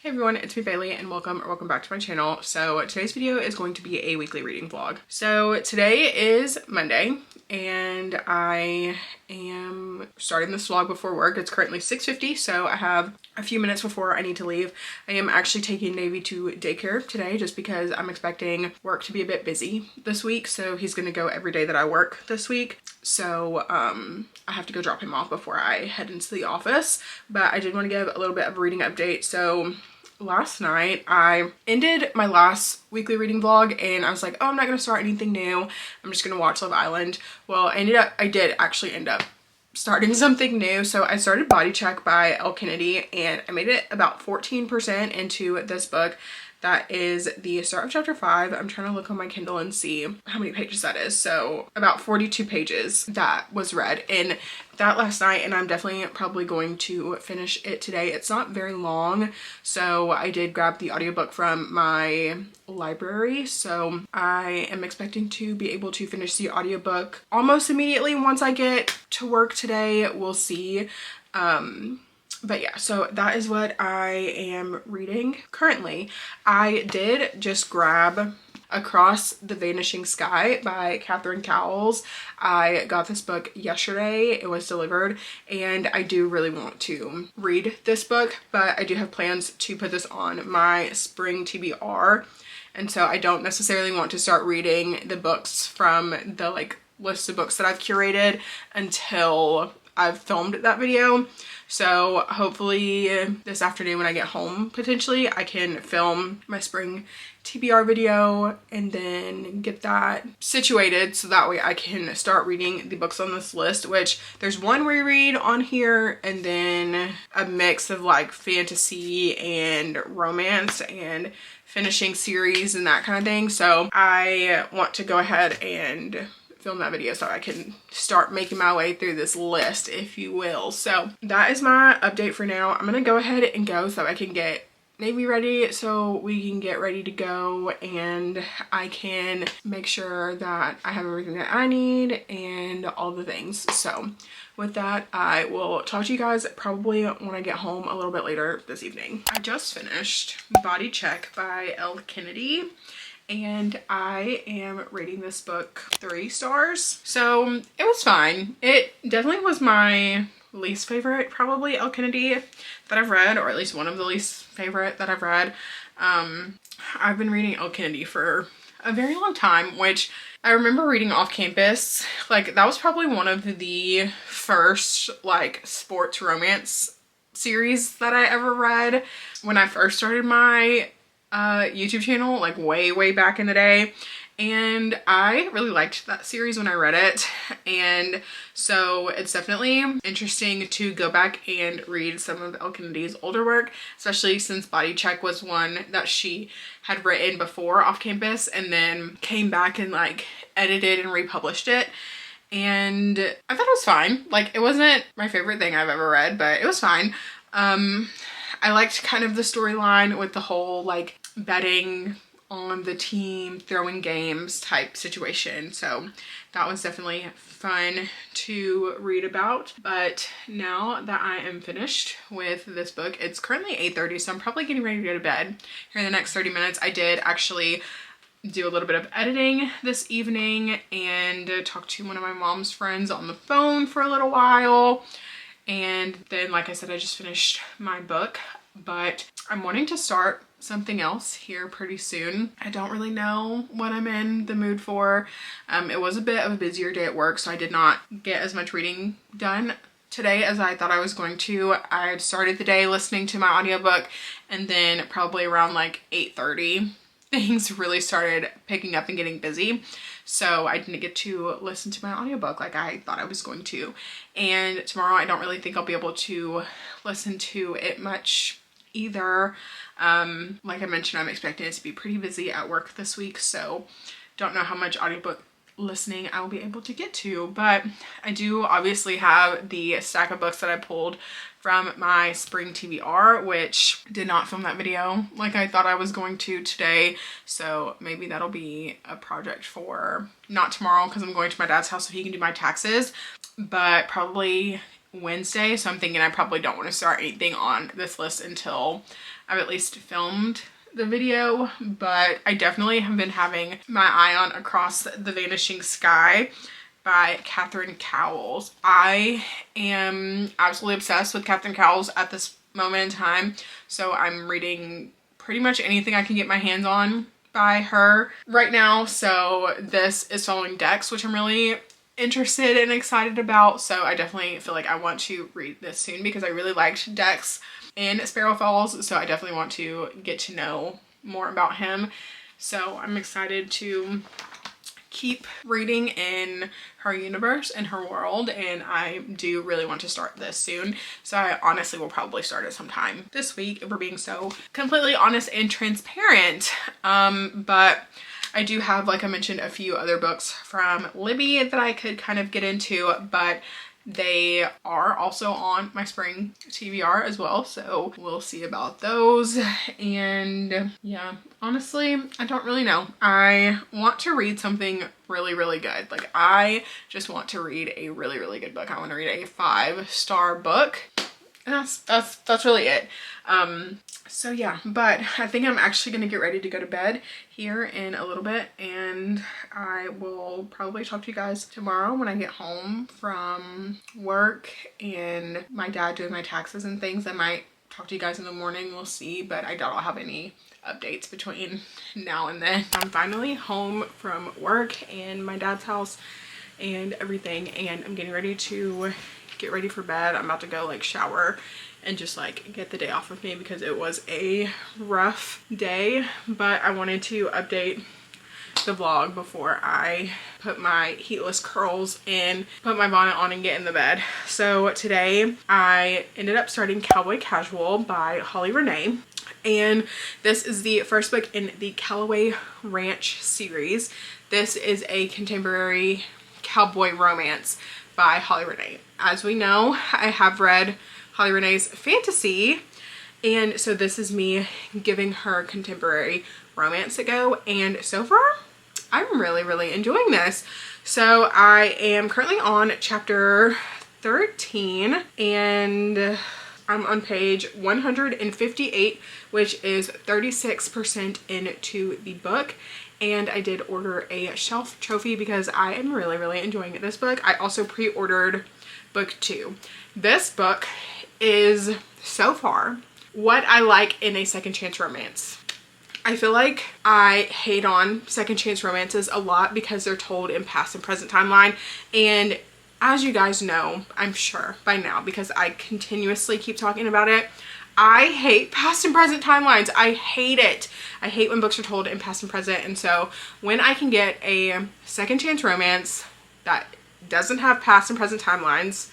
Hey everyone, it's me Bailey and welcome back to my channel. So today's video is going to be a weekly reading vlog. So today is Monday and I am starting this vlog before work. It's currently 6:50, so I have a few minutes before I need to leave. I am actually taking Navy to daycare today just because I'm expecting work to be a bit busy this week. So he's gonna go every day that I work this week. So I have to go drop him off before I head into the office. But I did want to give a little bit of a reading update. So last night I ended my last weekly reading vlog and I was like, oh, I'm not gonna start anything new. I'm just gonna watch Love Island. Well, I did actually end up starting something new. So I started Body Check by Elle Kennedy and I made it about 14% into this book. That is the start of chapter 5. I'm trying to look on my Kindle and see how many pages that is. So about 42 pages that was read in that last night, and I'm definitely probably going to finish it today. It's not very long, so I did grab the audiobook from my library. So I am expecting to be able to finish the audiobook almost immediately once I get to work today. We'll see. But yeah, so that is what I am reading currently. I did just grab Across the Vanishing Sky by Catherine Cowles. I got this book yesterday. It was delivered and I do really want to read this book, but I do have plans to put this on my spring TBR. And so I don't necessarily want to start reading the books from the list of books that I've curated until I've filmed that video. So hopefully this afternoon when I get home, potentially, I can film my spring TBR video and then get that situated so that way I can start reading the books on this list, which there's one reread on here and then a mix of like fantasy and romance and finishing series and that kind of thing. So I want to go ahead and film that video so I can start making my way through this list, if you will. So that is my update for now. I'm gonna go ahead and go so I can get Navy ready so we can get ready to go and I can make sure that I have everything that I need and all the things. So with that, I will talk to you guys probably when I get home a little bit later this evening. I just finished Body Check by Elle Kennedy and I am rating this book 3 stars. So it was fine. It definitely was my least favorite, probably, Elle Kennedy that I've read, or at least one of the least favorite that I've read. I've been reading Elle Kennedy for a very long time, which I remember reading off campus. Like that was probably one of the first like sports romance series that I ever read when I first started my YouTube channel, like way back in the day. And I really liked that series when I read it. And so it's definitely interesting to go back and read some of Elle Kennedy's older work, especially since Body Check was one that she had written before off campus and then came back and like edited and republished it. And I thought it was fine. Like it wasn't my favorite thing I've ever read, but it was fine. I liked kind of the storyline with the whole like betting on the team, throwing games type situation. So that was definitely fun to read about. But now that I am finished with this book, it's currently 8:30, so I'm probably getting ready to go to bed here in the next 30 minutes. I did actually do a little bit of editing this evening and talk to one of my mom's friends on the phone for a little while. And then, like I said, I just finished my book, but I'm wanting to start something else here pretty soon. I don't really know what I'm in the mood for. It was a bit of a busier day at work, so I did not get as much reading done today as I thought I was going to. I started the day listening to my audiobook, and then probably around like 8:30, things really started picking up and getting busy. So I didn't get to listen to my audiobook like I thought I was going to. And tomorrow I don't really think I'll be able to listen to it much either. Like I mentioned, I'm expecting it to be pretty busy at work this week, so don't know how much audiobook listening I will be able to get to. But I do obviously have the stack of books that I pulled from my spring TBR, which did not film that video like I thought I was going to today. So maybe that'll be a project for not tomorrow because I'm going to my dad's house so he can do my taxes, but probably Wednesday. So I'm thinking I probably don't want to start anything on this list until I've at least filmed the video, but I definitely have been having my eye on Across the Vanishing Sky by Catherine Cowles. I am absolutely obsessed with Catherine Cowles at this moment in time, so I'm reading pretty much anything I can get my hands on by her right now. So this is following Dex, which I'm really interested and excited about, so I definitely feel like I want to read this soon because I really liked Dex in Sparrow Falls, so I definitely want to get to know more about him. So I'm excited to keep reading in her universe and her world, and I do really want to start this soon. So I honestly will probably start it sometime this week if we're being so completely honest and transparent. But I do have, like I mentioned, a few other books from Libby that I could kind of get into, but they are also on my spring TBR as well, so we'll see about those. And yeah, honestly, I don't really know. I want to read something really, really good. Like, I just want to read a really, really good book. I want to read a 5-star book. And that's really it. So yeah, but I think I'm actually gonna get ready to go to bed here in a little bit, and I will probably talk to you guys tomorrow when I get home from work and my dad doing my taxes and things. I might talk to you guys in the morning, we'll see, but I doubt I'll have any updates between now and then. I'm finally home from work and my dad's house and everything, and I'm getting ready to get ready for bed. I'm about to go like shower and just like get the day off of me because it was a rough day, but I wanted to update the vlog before I put my heatless curls in, put my bonnet on, and get in the bed. So today I ended up starting Cowboy Casual by Holly Renee, and this is the first book in the Callaway Ranch series. This is a contemporary cowboy romance by Holly Renee. As we know, I have read Holly Renee's fantasy, and so this is me giving her contemporary romance a go, and so far I'm really, really enjoying this. So I am currently on chapter 13, and I'm on page 158, which is 36% into the book. And I did order a shelf trophy because I am really, really enjoying this book. I also pre-ordered book 2. This book is, so far, what I like in a second chance romance. I feel like I hate on second chance romances a lot because they're told in past and present timeline. And as you guys know, I'm sure by now, because I continuously keep talking about it, I hate past and present timelines. I hate it. I hate when books are told in past and present. And so when I can get a second chance romance that doesn't have past and present timelines,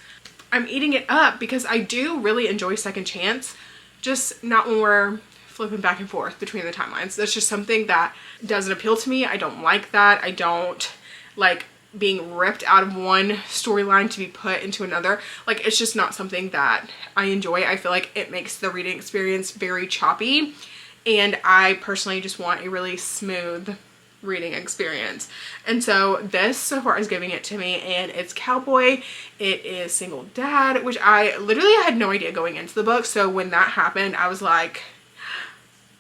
I'm eating it up because I do really enjoy second chance, just not when we're flipping back and forth between the timelines. That's just something that doesn't appeal to me. I don't like that. I don't like being ripped out of one storyline to be put into another. Like, it's just not something that I enjoy. I feel like it makes the reading experience very choppy, and I personally just want a really smooth reading experience. And so this so far is giving it to me, and it's cowboy, it is single dad, which I literally had no idea going into the book. So when that happened, I was like,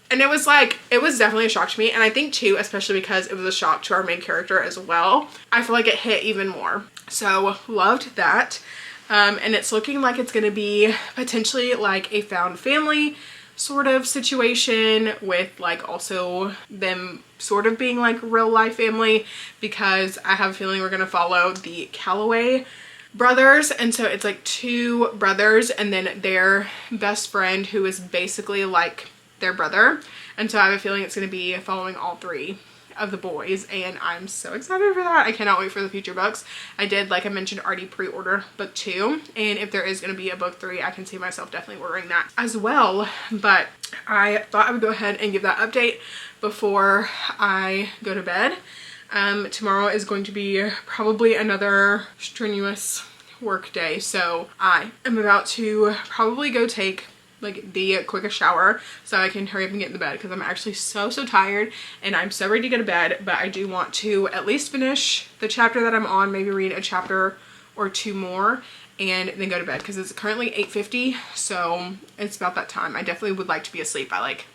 and it was definitely a shock to me, and I think too, especially because it was a shock to our main character as well, I feel like it hit even more. So loved that. And it's looking like it's gonna be potentially like a found family sort of situation, with like also them sort of being like real life family, because I have a feeling we're gonna follow the Callaway brothers, and so it's like 2 brothers and then their best friend who is basically like their brother. And so I have a feeling it's going to be following all 3 of the boys, and I'm so excited for that. I cannot wait for the future books. I did, like I mentioned, already pre-order book 2, and if there is going to be a book 3, I can see myself definitely ordering that as well. But I thought I would go ahead and give that update before I go to bed. Tomorrow is going to be probably another strenuous work day, so I am about to probably go take like the quickest shower so I can hurry up and get in the bed, because I'm actually so tired and I'm so ready to go to bed. But I do want to at least finish the chapter that I'm on, maybe read a chapter or 2 more, and then go to bed because it's currently 8:50, so it's about that time. I definitely would like to be asleep by like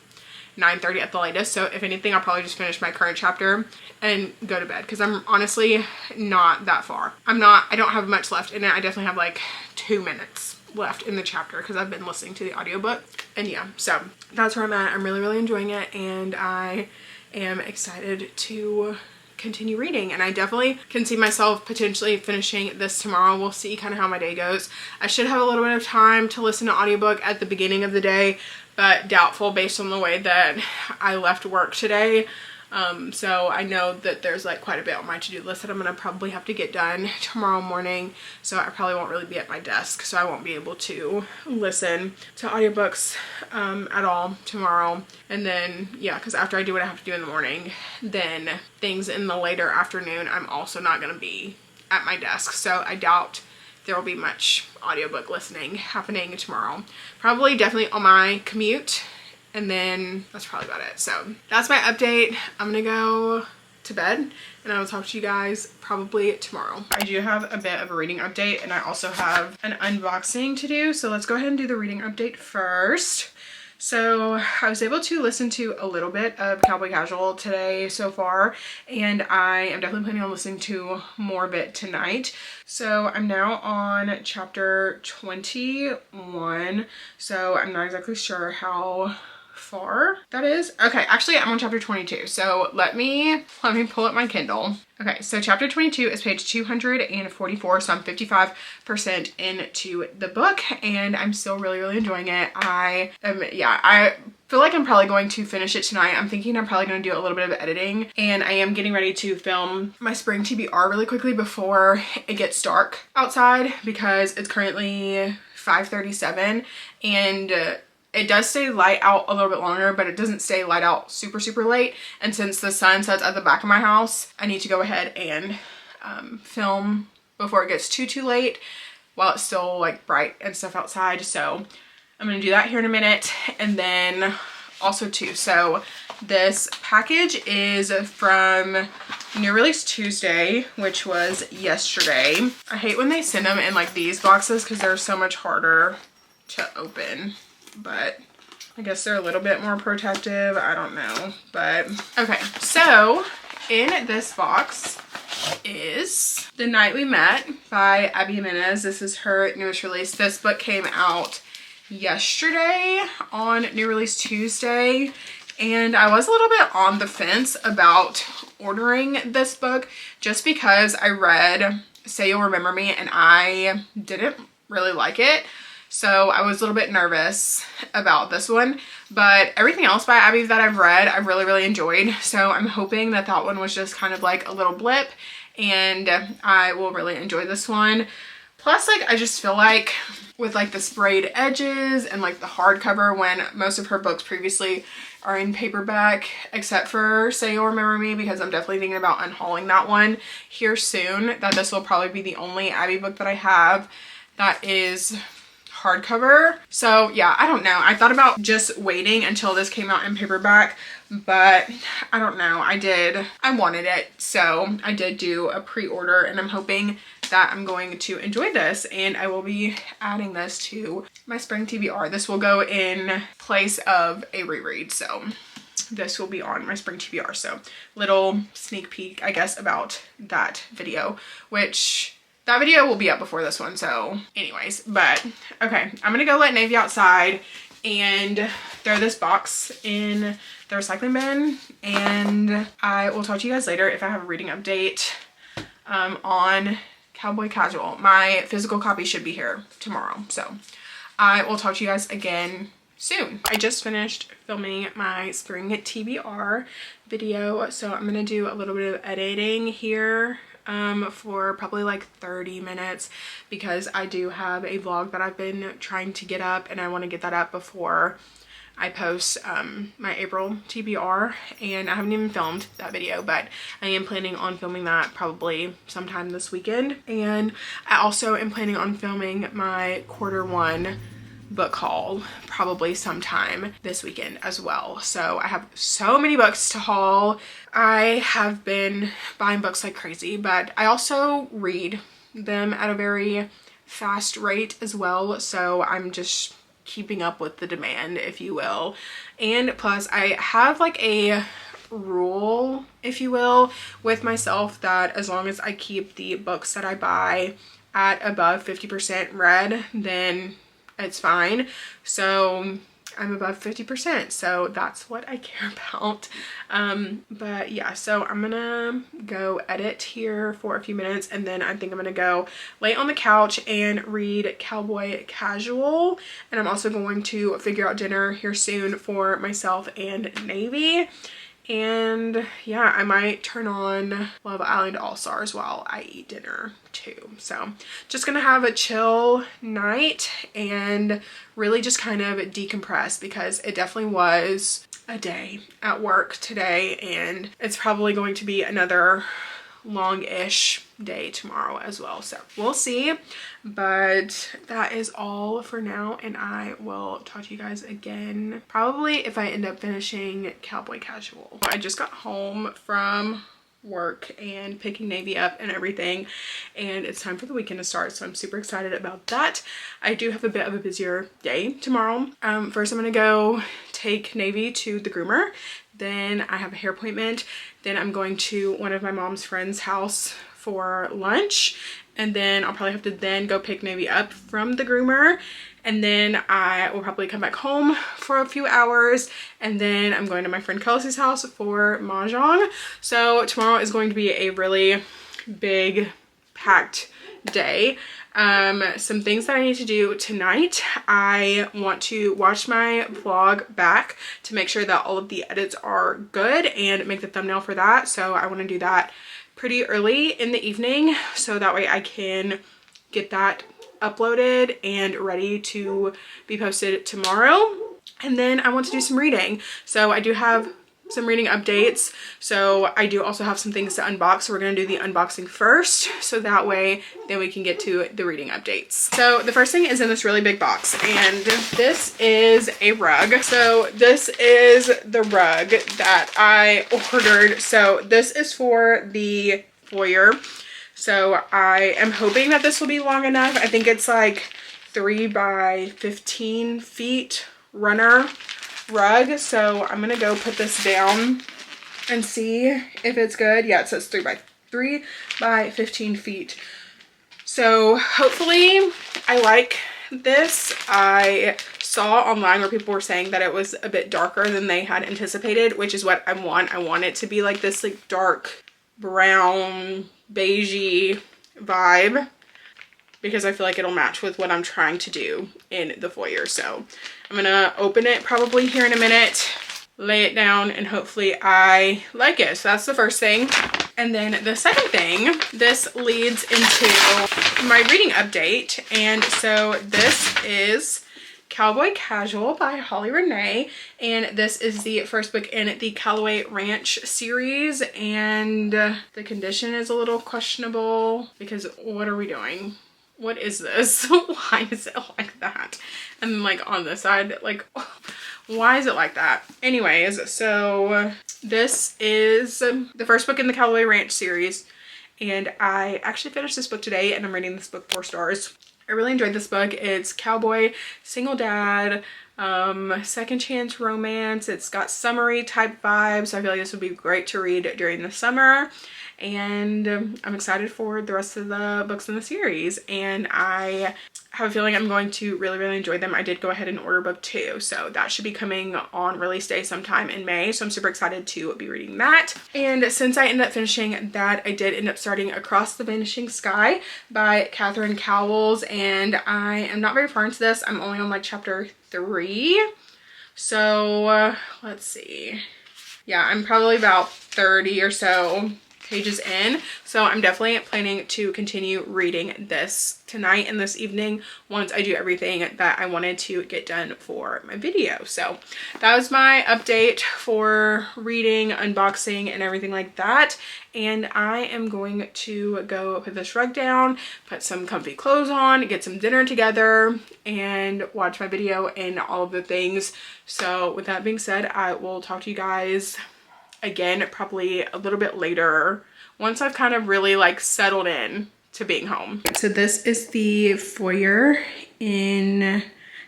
9:30 at the latest. So if anything, I'll probably just finish my current chapter and go to bed because I'm honestly not that far. I don't have much left in it. I definitely have like 2 minutes left in the chapter because I've been listening to the audiobook. And yeah, so that's where I'm at. I'm really enjoying it, and I am excited to continue reading, and I definitely can see myself potentially finishing this tomorrow. We'll see kind of how my day goes. I should have a little bit of time to listen to audiobook at the beginning of the day, but doubtful based on the way that I left work today. So I know that there's like quite a bit on my to-do list that I'm gonna probably have to get done tomorrow morning, so I probably won't really be at my desk, so I won't be able to listen to audiobooks at all tomorrow. And then yeah, because after I do what I have to do in the morning, then things in the later afternoon I'm also not gonna be at my desk, so I doubt there will be much audiobook listening happening tomorrow. Probably definitely on my commute, and then that's probably about it. So that's my update. I'm gonna go to bed, and I will talk to you guys probably tomorrow. I do have a bit of a reading update, and I also have an unboxing to do, so let's go ahead and do the reading update first. So I was able to listen to a little bit of Cowboy Casual today so far, and I am definitely planning on listening to more of it tonight. So I'm now on chapter 21, so I'm not exactly sure how far that is. Okay, actually I'm on chapter 22, so let me pull up my Kindle. Okay, so chapter 22 is page 244, so I'm 55% into the book, and I'm still really enjoying it. I feel like I'm probably going to finish it tonight. I'm thinking I'm probably going to do a little bit of editing, and I am getting ready to film my spring TBR really quickly before it gets dark outside, because it's currently 5:37, and it does stay light out a little bit longer, but it doesn't stay light out super late. And since the sun sets at the back of my house, I need to go ahead and film before it gets too late while it's still like bright and stuff outside. So I'm gonna do that here in a minute. And then also too, so this package is from New Release Tuesday, which was yesterday. I hate when they send them in like these boxes because they're so much harder to open, but I guess they're a little bit more protective. I don't know, but okay. So in this box is The Night We Met by Abby Jimenez. This is her newest release. This book came out yesterday on New Release Tuesday, and I was a little bit on the fence about ordering this book just because I read Say You'll Remember Me and I didn't really like it. So I was a little bit nervous about this one, but everything else by Abby that I've read, I've really enjoyed. So I'm hoping that that one was just kind of like a little blip, and I will really enjoy this one. Plus, like, I just feel like with like the sprayed edges and like the hardcover, when most of her books previously are in paperback, except for Say You'll Remember Me, because I'm definitely thinking about unhauling that one here soon, that this will probably be the only Abby book that I have that is hardcover. So yeah, I don't know. I thought about just waiting until this came out in paperback, but I don't know. I wanted it, so I did do a pre-order, and I'm hoping that I'm going to enjoy this, and I will be adding this to my spring TBR. This will go in place of a reread, so this will be on my spring TBR. So little sneak peek, I guess, about that video, which that video will be up before this one. So anyways, but okay, I'm gonna go let Navy outside and throw this box in the recycling bin, and I will talk to you guys later if I have a reading update on Cowboy Casual. My physical copy should be here tomorrow, so I will talk to you guys again soon. I just finished filming my spring TBR video, so I'm gonna do a little bit of editing here for probably like 30 minutes, because I do have a vlog that I've been trying to get up, and I want to get that up before I post my April TBR, and I haven't even filmed that video, but I am planning on filming that probably sometime this weekend. And I also am planning on filming my Q1 book haul probably sometime this weekend as well. So I have so many books to haul. I have been buying books like crazy, but I also read them at a very fast rate as well, so I'm just keeping up with the demand, if you will. And plus I have like a rule, if you will, with myself that as long as I keep the books that I buy at above 50% read, then it's fine. So I'm above 50%, so that's what I care about. But yeah, so I'm gonna go edit here for a few minutes, and then I think I'm gonna go lay on the couch and read Cowboy Casual. And I'm also going to figure out dinner here soon for myself and Navy. And yeah, I might turn on Love Island All Stars while I eat dinner too. So just gonna have a chill night and really just kind of decompress, because it definitely was a day at work today, and it's probably going to be another long-ish day tomorrow as well, so we'll see. But that is all for now, and I will talk to you guys again probably if I end up finishing Cowboy Casual. I just got home from work and picking Navy up and everything, and it's time for the weekend to start, so I'm super excited about that. I do have a bit of a busier day tomorrow. First I'm gonna go take Navy to the groomer, then I have a hair appointment, then I'm going to one of my mom's friend's house for lunch, and then I'll probably have to then go pick Navy up from the groomer, and then I will probably come back home for a few hours, and then I'm going to my friend Kelsey's house for mahjong. So tomorrow is going to be a really big packed day. Some things that I need to do tonight. I want to watch my vlog back to make sure that all of the edits are good and make the thumbnail for that. So I want to do that pretty early in the evening, so that way I can get that uploaded and ready to be posted tomorrow. And then I want to do some reading. So I do have some reading updates. So I do also have some things to unbox. So we're going to do the unboxing first, so that way then we can get to the reading updates. So the first thing is in this really big box, and this is a rug. So this is the rug that I ordered. So this is for the foyer. So I am hoping that this will be long enough. I think it's like 3 by 15 feet runner rug. So I'm gonna go put this down and see if it's good. Yeah, it says 3 by 15 feet. So hopefully I like this. I saw online where people were saying that it was a bit darker than they had anticipated, which is what I want. I want it to be like this like dark brown beigey vibe, because I feel like it'll match with what I'm trying to do in the foyer. So I'm gonna open it probably here in a minute, lay it down, and hopefully I like it. So that's the first thing. And then the second thing, this leads into my reading update. And so this is Cowboy Casual by Holly Renee, and this is the first book in the Callaway Ranch series, and the condition is a little questionable, because what are we doing? What is this? Why is it like that? And then like on this side, like why is it like that? Anyways, so this is the first book in the Callaway Ranch series, and I actually finished this book today, and I'm rating this book 4 stars. I really enjoyed this book. It's cowboy, single dad, second chance romance. It's got summery type vibes. So I feel like this would be great to read during the summer. And I'm excited for the rest of the books in the series. And I have a feeling I'm going to really enjoy them. I did go ahead and order book 2, so that should be coming on release day sometime in May. So I'm super excited to be reading that. And since I ended up finishing that, I did end up starting Across the Vanishing Sky by Catherine Cowles, and I am not very far into this. I'm only on like chapter 3. So let's see. Yeah, I'm probably about 30 or so pages in, so I'm definitely planning to continue reading this tonight and this evening once I do everything that I wanted to get done for my video. So that was my update for reading, unboxing, and everything like that. And I am going to go put this rug down, put some comfy clothes on, get some dinner together, and watch my video and all of the things. So with that being said, I will talk to you guys again probably a little bit later once I've kind of really like settled in to being home. So this is the foyer in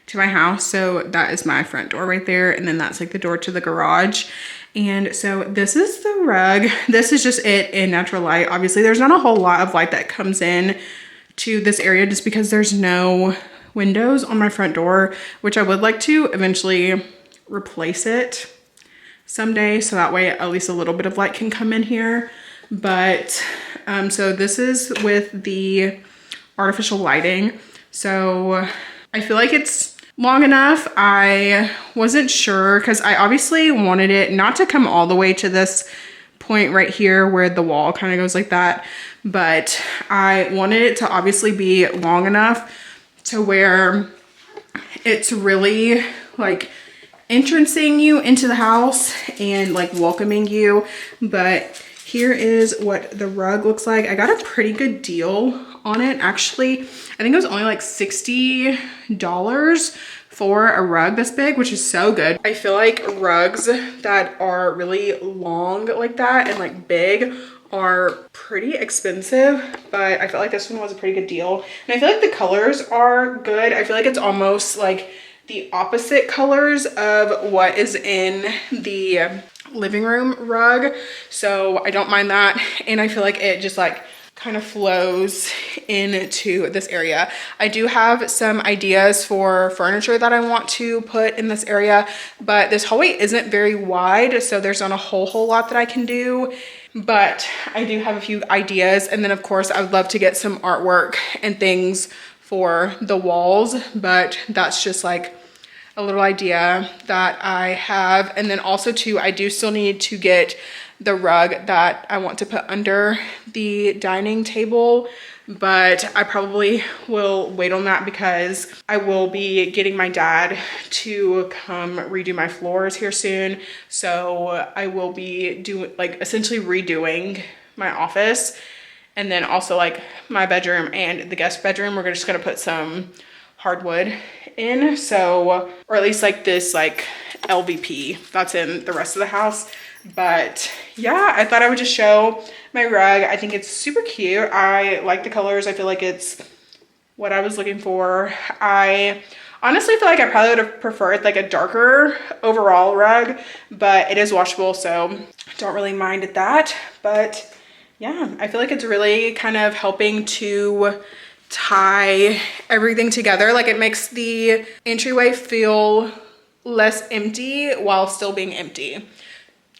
to my house. So that is my front door right there. And then that's like the door to the garage. And so this is the rug. This is just it in natural light. Obviously there's not a whole lot of light that comes in to this area just because there's no windows on my front door, which I would like to eventually replace it someday. So that way at least a little bit of light can come in here. But so this is with the artificial lighting. So I feel like it's long enough. I wasn't sure because I obviously wanted it not to come all the way to this point right here where the wall kind of goes like that, but I wanted it to obviously be long enough to where it's really like entrancing you into the house and like welcoming you. But here is what the rug looks like. I got a pretty good deal on it. Actually, I think it was only like $60 for a rug this big, which is so good. I feel like rugs that are really long like that and like big are pretty expensive, but I feel like this one was a pretty good deal. And I feel like the colors are good. I feel like it's almost like the opposite colors of what is in the living room rug. So I don't mind that. And I feel like it just like kind of flows into this area. I do have some ideas for furniture that I want to put in this area, but this hallway isn't very wide, so there's not a whole lot that I can do, but I do have a few ideas. And then of course I would love to get some artwork and things for the walls, but that's just like a little idea that I have. And then also too, I do still need to get the rug that I want to put under the dining table, but I probably will wait on that because I will be getting my dad to come redo my floors here soon. So I will be doing like essentially redoing my office, and then also like my bedroom and the guest bedroom. We're just gonna put some hardwood in, so, or at least like this like LVP that's in the rest of the house. But yeah, I thought I would just show my rug. I think it's super cute. I like the colors. I feel like it's what I was looking for. I honestly feel like I probably would have preferred like a darker overall rug, but it is washable, so don't really mind that. But yeah, I feel like it's really kind of helping to tie everything together. Like it makes the entryway feel less empty while still being empty,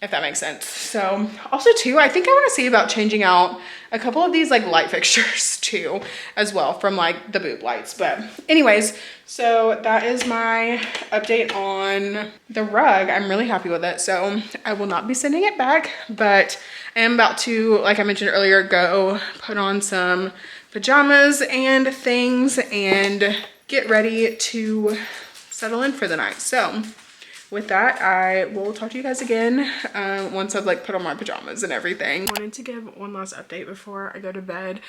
if that makes sense. So also too, I think I want to see about changing out a couple of these like light fixtures too as well from like the boob lights. But anyways, so that is my update on the rug. I'm really happy with it, so I will not be sending it back, but I am about to, like I mentioned earlier, go put on some pajamas and things and get ready to settle in for the night. So with that, I will talk to you guys again once I've like put on my pajamas and everything. I wanted to give one last update before I go to bed.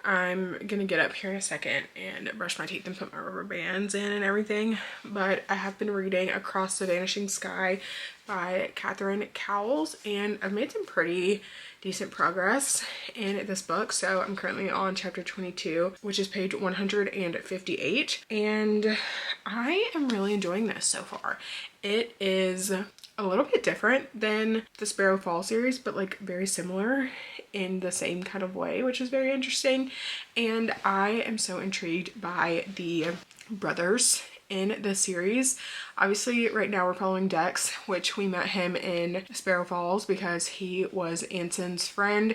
I'm gonna get up here in a second and brush my teeth and put my rubber bands in and everything, but I have been reading Across the Vanishing Sky by Catherine Cowles, and I've made some pretty decent progress in this book. So I'm currently on chapter 22, which is page 158, and I am really enjoying this so far. It is a little bit different than the Sparrow Fall series, but like very similar in the same kind of way, which is very interesting. And I am so intrigued by the brothers in the series. Obviously right now we're following Dex, which we met him in Sparrow Falls because he was Anson's friend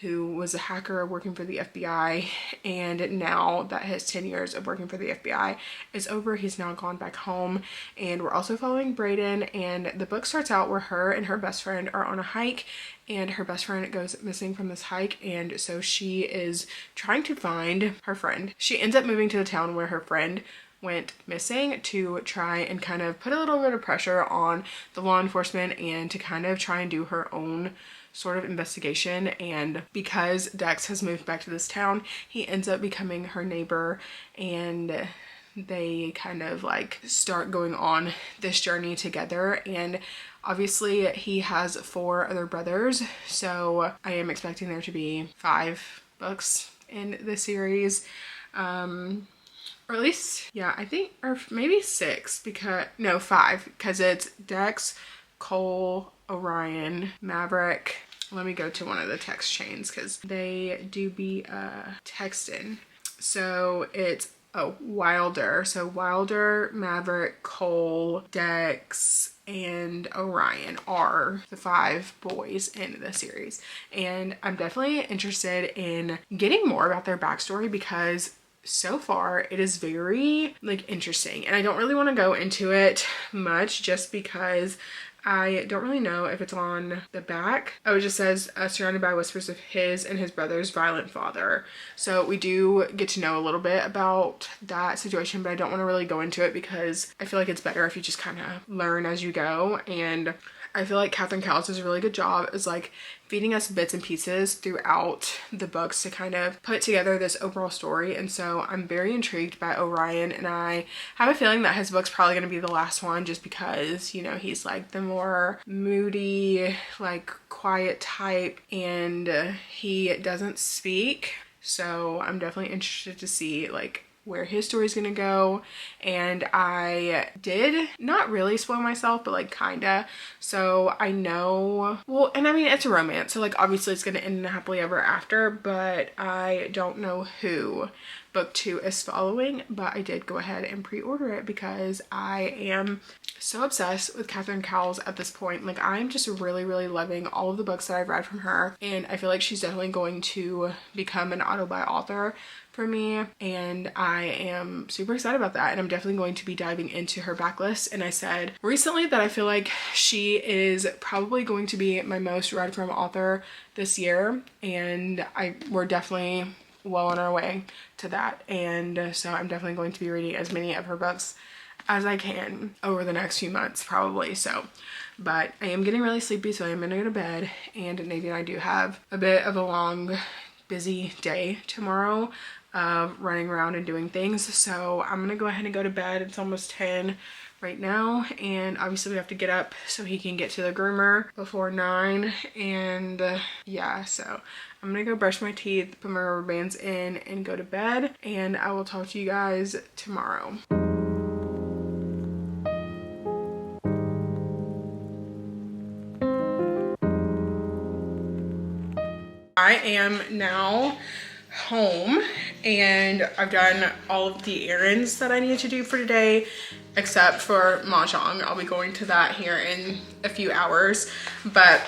who was a hacker working for the FBI, and now that his 10 years of working for the FBI is over, he's now gone back home. And we're also following Brayden, and the book starts out where her and her best friend are on a hike, and her best friend goes missing from this hike, and so she is trying to find her friend. She ends up moving to the town where her friend went missing to try and kind of put a little bit of pressure on the law enforcement and to kind of try and do her own sort of investigation. And because Dex has moved back to this town, he ends up becoming her neighbor, and they kind of like start going on this journey together. And obviously he has 4 other brothers, so I am expecting there to be 5 books in the series. Or at least, yeah, I think, or maybe 6 because, no, 5, because it's Dex, Cole, Orion, Maverick. Let me go to one of the text chains because they do be texting. So it's Wilder. So Wilder, Maverick, Cole, Dex, and Orion are the 5 boys in the series. And I'm definitely interested in getting more about their backstory because so far it is very like interesting, and I don't really want to go into it much just because I don't really know if it's on the back. Oh, it just says surrounded by whispers of his and his brother's violent father. So we do get to know a little bit about that situation, but I don't want to really go into it because I feel like it's better if you just kind of learn as you go. And I feel like Catherine Cowles does a really good job is like feeding us bits and pieces throughout the books to kind of put together this overall story. And so I'm very intrigued by Orion, and I have a feeling that his book's probably going to be the last one just because, you know, he's like the more moody, like quiet type, and he doesn't speak. So I'm definitely interested to see like where his story is gonna go. And I did not really spoil myself, but like kinda. So I know, well, and I mean, it's a romance, so like obviously it's gonna end in a happily ever after, but I don't know who book 2 is following. But I did go ahead and pre-order it because I am so obsessed with Catherine Cowles at this point. Like I'm just really loving all of the books that I've read from her, and I feel like she's definitely going to become an auto-buy author for me, and I am super excited about that. And I'm definitely going to be diving into her backlist. And I said recently that I feel like she is probably going to be my most read from author this year, and we're definitely well on our way to that. And so I'm definitely going to be reading as many of her books as I can over the next few months probably. So, but I am getting really sleepy, so I'm gonna go to bed. And Navy and I do have a bit of a long busy day tomorrow of running around and doing things, so I'm gonna go ahead and go to bed. It's almost 10 right now, and obviously we have to get up so he can get to the groomer before 9. And yeah, so I'm gonna go brush my teeth, put my rubber bands in, and go to bed, and I will talk to you guys tomorrow. I am now home, and I've done all of the errands that I need to do for today except for mahjong. I'll be going to that here in a few hours, but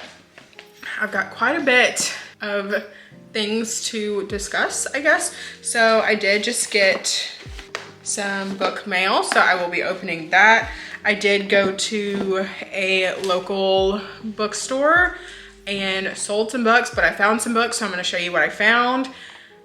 I've got quite a bit of things to discuss, I guess. So I did just get some book mail, so I will be opening that. I did go to a local bookstore and sold some books, but I found some books, so I'm going to show you what I found.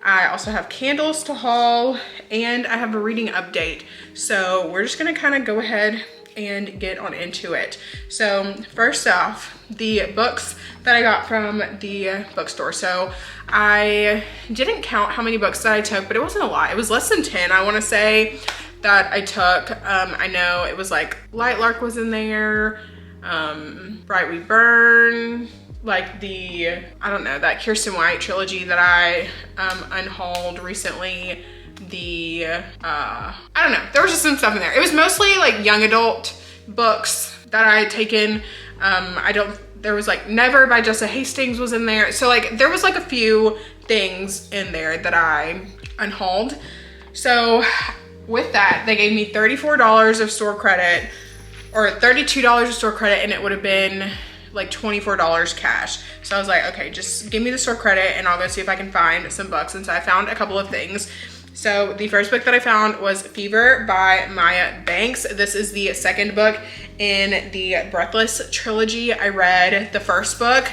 I also have candles to haul, and I have a reading update. So we're just going to kind of go ahead and get on into it. So first off, the books that I got from the bookstore. So I didn't count how many books that I took, but it wasn't a lot. It was less than 10, I want to say, that I took. I know it was like Light Lark was in there, Bright We Burn, like the, I don't know, that Kirsten White trilogy that I unhauled recently. The, I don't know, there was just some stuff in there. It was mostly like young adult books that I had taken. There was like Never by Jessa Hastings was in there. So like there was like a few things in there that I unhauled. So with that, they gave me $34 of store credit, or $32 of store credit, and it would have been like $24 cash. So I was like, okay, just give me the store credit and I'll go see if I can find some books. And so I found a couple of things. So the first book that I found was Fever by Maya Banks. This is the second book in the Breathless trilogy. I read the first book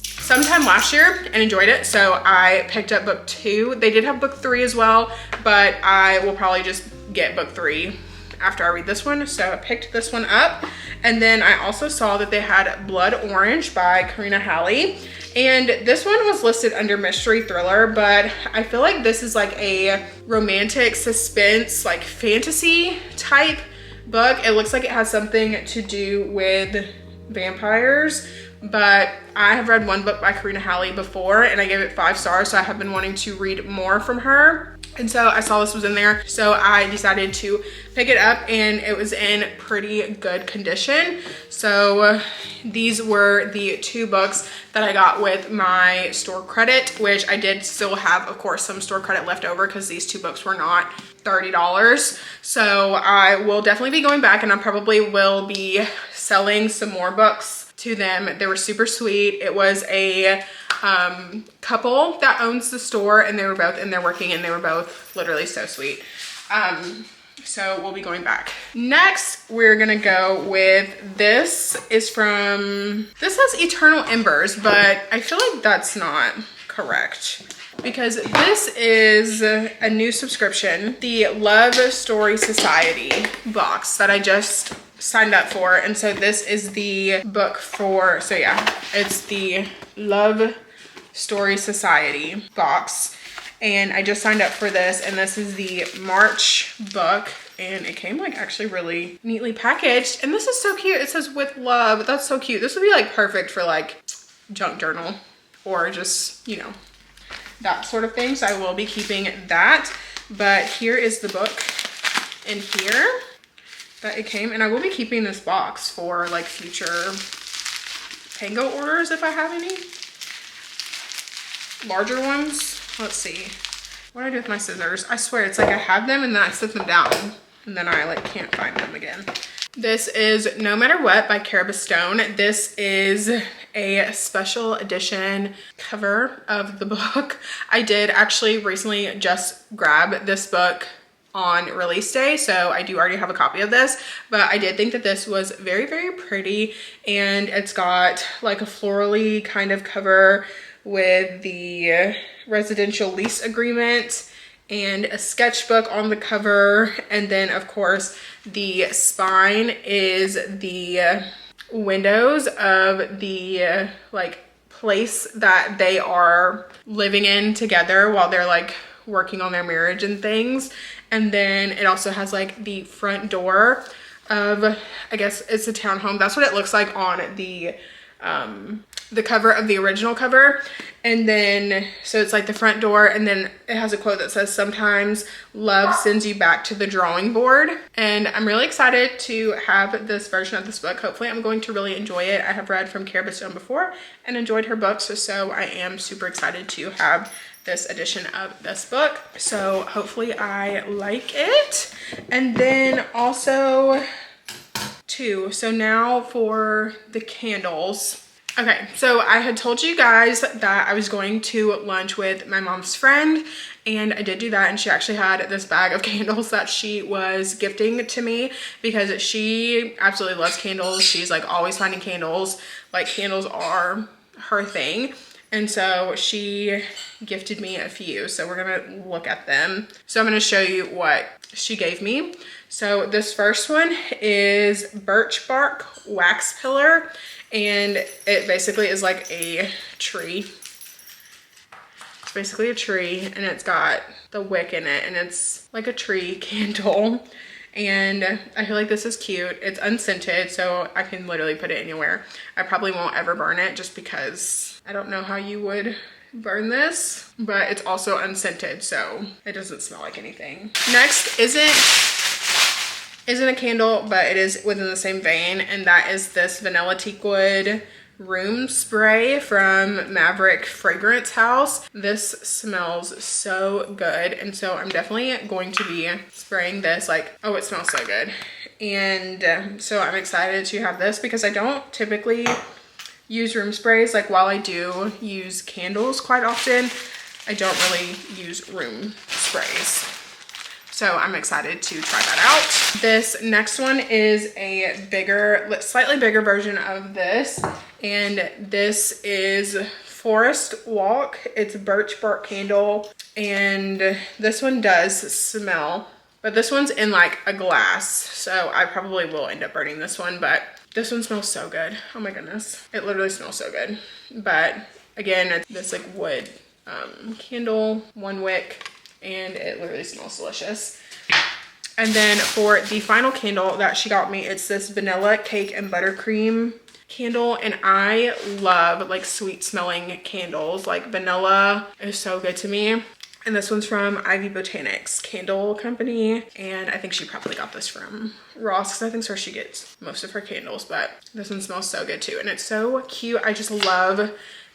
sometime last year and enjoyed it, so I picked up book 2. They did have book 3 as well, but I will probably just get book 3 after I read this one. So I picked this one up. And then I also saw that they had Blood Orange by Karina Halley. And this one was listed under mystery thriller, but I feel like this is like a romantic suspense, like fantasy type book. It looks like it has something to do with vampires, but I have read one book by Karina Halley before and I gave it 5 stars, so I have been wanting to read more from her. And so I saw this was in there, so I decided to pick it up, and it was in pretty good condition. So these were the 2 books that I got with my store credit, which I did still have, of course, some store credit left over because these 2 books were not $30. So I will definitely be going back, and I probably will be selling some more books to them. They were super sweet. It was a couple that owns the store, and they were both in there working, and they were both literally so sweet. So we'll be going back. Next, we're gonna go with, this says Eternal Embers, but I feel like that's not correct, because this is a new subscription, the Love Story Society box that I just signed up for. And so this is the book for, so yeah, it's the Love Story Society box, and I just signed up for this, and this is the March book, and it came like actually really neatly packaged, and this is so cute. It says with love. That's so cute. This would be like perfect for like junk journal or just, you know, that sort of thing. So I will be keeping that. But here is the book in here that it came, and I will be keeping this box for like future Tango orders if I have any larger ones. Let's see what do I do with my scissors. I swear it's like I have them and then I set them down and then I like can't find them again. This is No Matter What by Cara Stone. This is a special edition cover of the book. I did actually recently just grab this book on release day, so I do already have a copy of this, but I did think that this was very, very pretty, and it's got like a florally kind of cover with the residential lease agreement and a sketchbook on the cover, and then of course the spine is the windows of the like place that they are living in together while they're like working on their marriage and things. And then it also has like the front door of, I guess it's a townhome. That's what it looks like on the cover of the original cover. And then, so it's like the front door, and then it has a quote that says, "Sometimes love sends you back to the drawing board." And I'm really excited to have this version of this book. Hopefully I'm going to really enjoy it. I have read from Cara Stone before and enjoyed her books, so I am super excited to have this edition of this book. So hopefully I like it. And then also too, so now for the candles. Okay, so I had told you guys that I was going to lunch with my mom's friend, and I did do that, and she actually had this bag of candles that she was gifting to me because she absolutely loves candles. She's like always finding candles. Like candles are her thing. And so she gifted me a few, so we're gonna look at them. So I'm gonna show you what she gave me. So this first one is birch bark wax pillar, and it basically is like a tree. It's basically a tree, and it's got the wick in it, and it's like a tree candle. And I feel like this is cute. It's unscented, so I can literally put it anywhere. I probably won't ever burn it just because I don't know how you would burn this, but it's also unscented, so it doesn't smell like anything. Next isn't a candle, but it is within the same vein, and that is this vanilla teakwood room spray from Maverick Fragrance House. This smells so good, and so I'm definitely going to be spraying this. Like, oh, it smells so good. And so I'm excited to have this because I don't typically use room sprays. Like, while I do use candles quite often, I don't really use room sprays. So I'm excited to try that out. This next one is a bigger, slightly bigger version of this. And this is Forest Walk. It's a birch bark candle. And this one does smell, but this one's in like a glass. So I probably will end up burning this one, but this one smells so good. Oh my goodness. It literally smells so good. But again, it's this like wood candle, one wick, and it literally smells delicious. And then for the final candle that she got me, it's this vanilla cake and buttercream candle, and I love like sweet smelling candles. Like vanilla is so good to me. And this one's from Ivy Botanics Candle Company. And I think she probably got this from Ross because I think that's where she gets most of her candles. But this one smells so good too. And it's so cute. I just love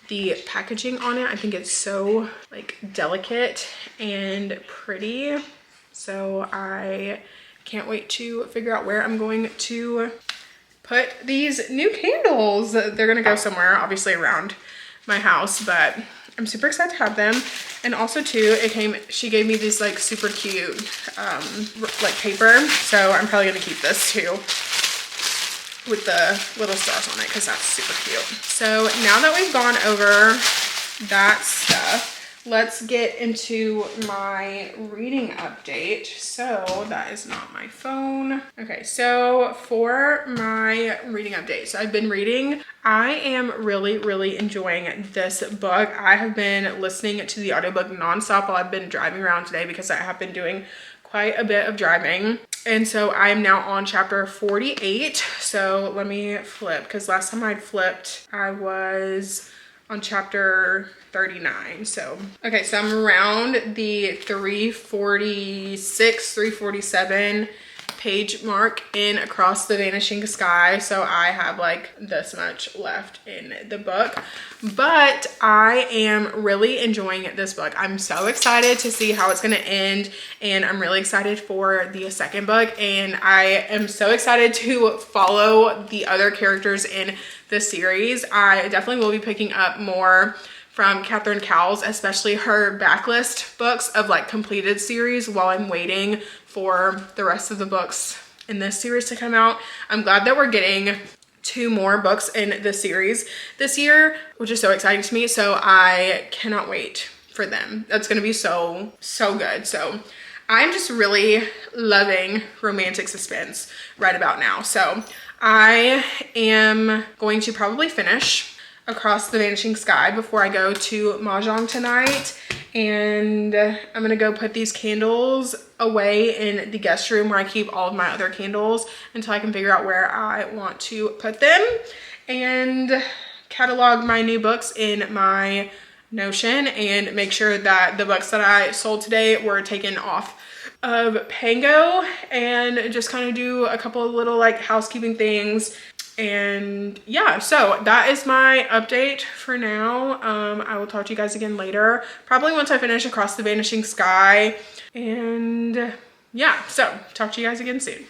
the packaging on it. I think it's so like delicate and pretty. So I can't wait to figure out where I'm going to put these new candles. They're gonna go somewhere, obviously around my house, but I'm super excited to have them. And also too, she gave me these like super cute like paper. So I'm probably gonna keep this too with the little stars on it because that's super cute. So now that we've gone over that stuff, let's get into my reading update. So that is not my phone. Okay, so for my reading update, so I've been reading. I am really enjoying this book. I have been listening to the audiobook nonstop while I've been driving around today because I have been doing quite a bit of driving. And so I am now on chapter 48. So let me flip because last time I'd flipped, I was on chapter 39. So okay, so I'm around the 346 347 page mark in Across the Vanishing Sky. So I have like this much left in the book, but I am really enjoying this book. I'm so excited to see how it's going to end, and I'm really excited for the second book, and I am so excited to follow the other characters in the series. I definitely will be picking up more from Catherine Cowles, especially her backlist books of like completed series while I'm waiting for the rest of the books in this series to come out. I'm glad that we're getting 2 more books in the series this year, which is so exciting to me. So I cannot wait for them. That's gonna be so good. So I'm just really loving romantic suspense right about now. So I am going to probably finish Across the Vanishing Sky before I go to Mahjong tonight. And I'm gonna go put these candles away in the guest room where I keep all of my other candles until I can figure out where I want to put them, and catalog my new books in my Notion and make sure that the books that I sold today were taken off of Pango, and just kind of do a couple of little like housekeeping things. And yeah, so that is my update for now. I will talk to you guys again later, probably once I finish Across the Vanishing Sky. And yeah, so talk to you guys again soon.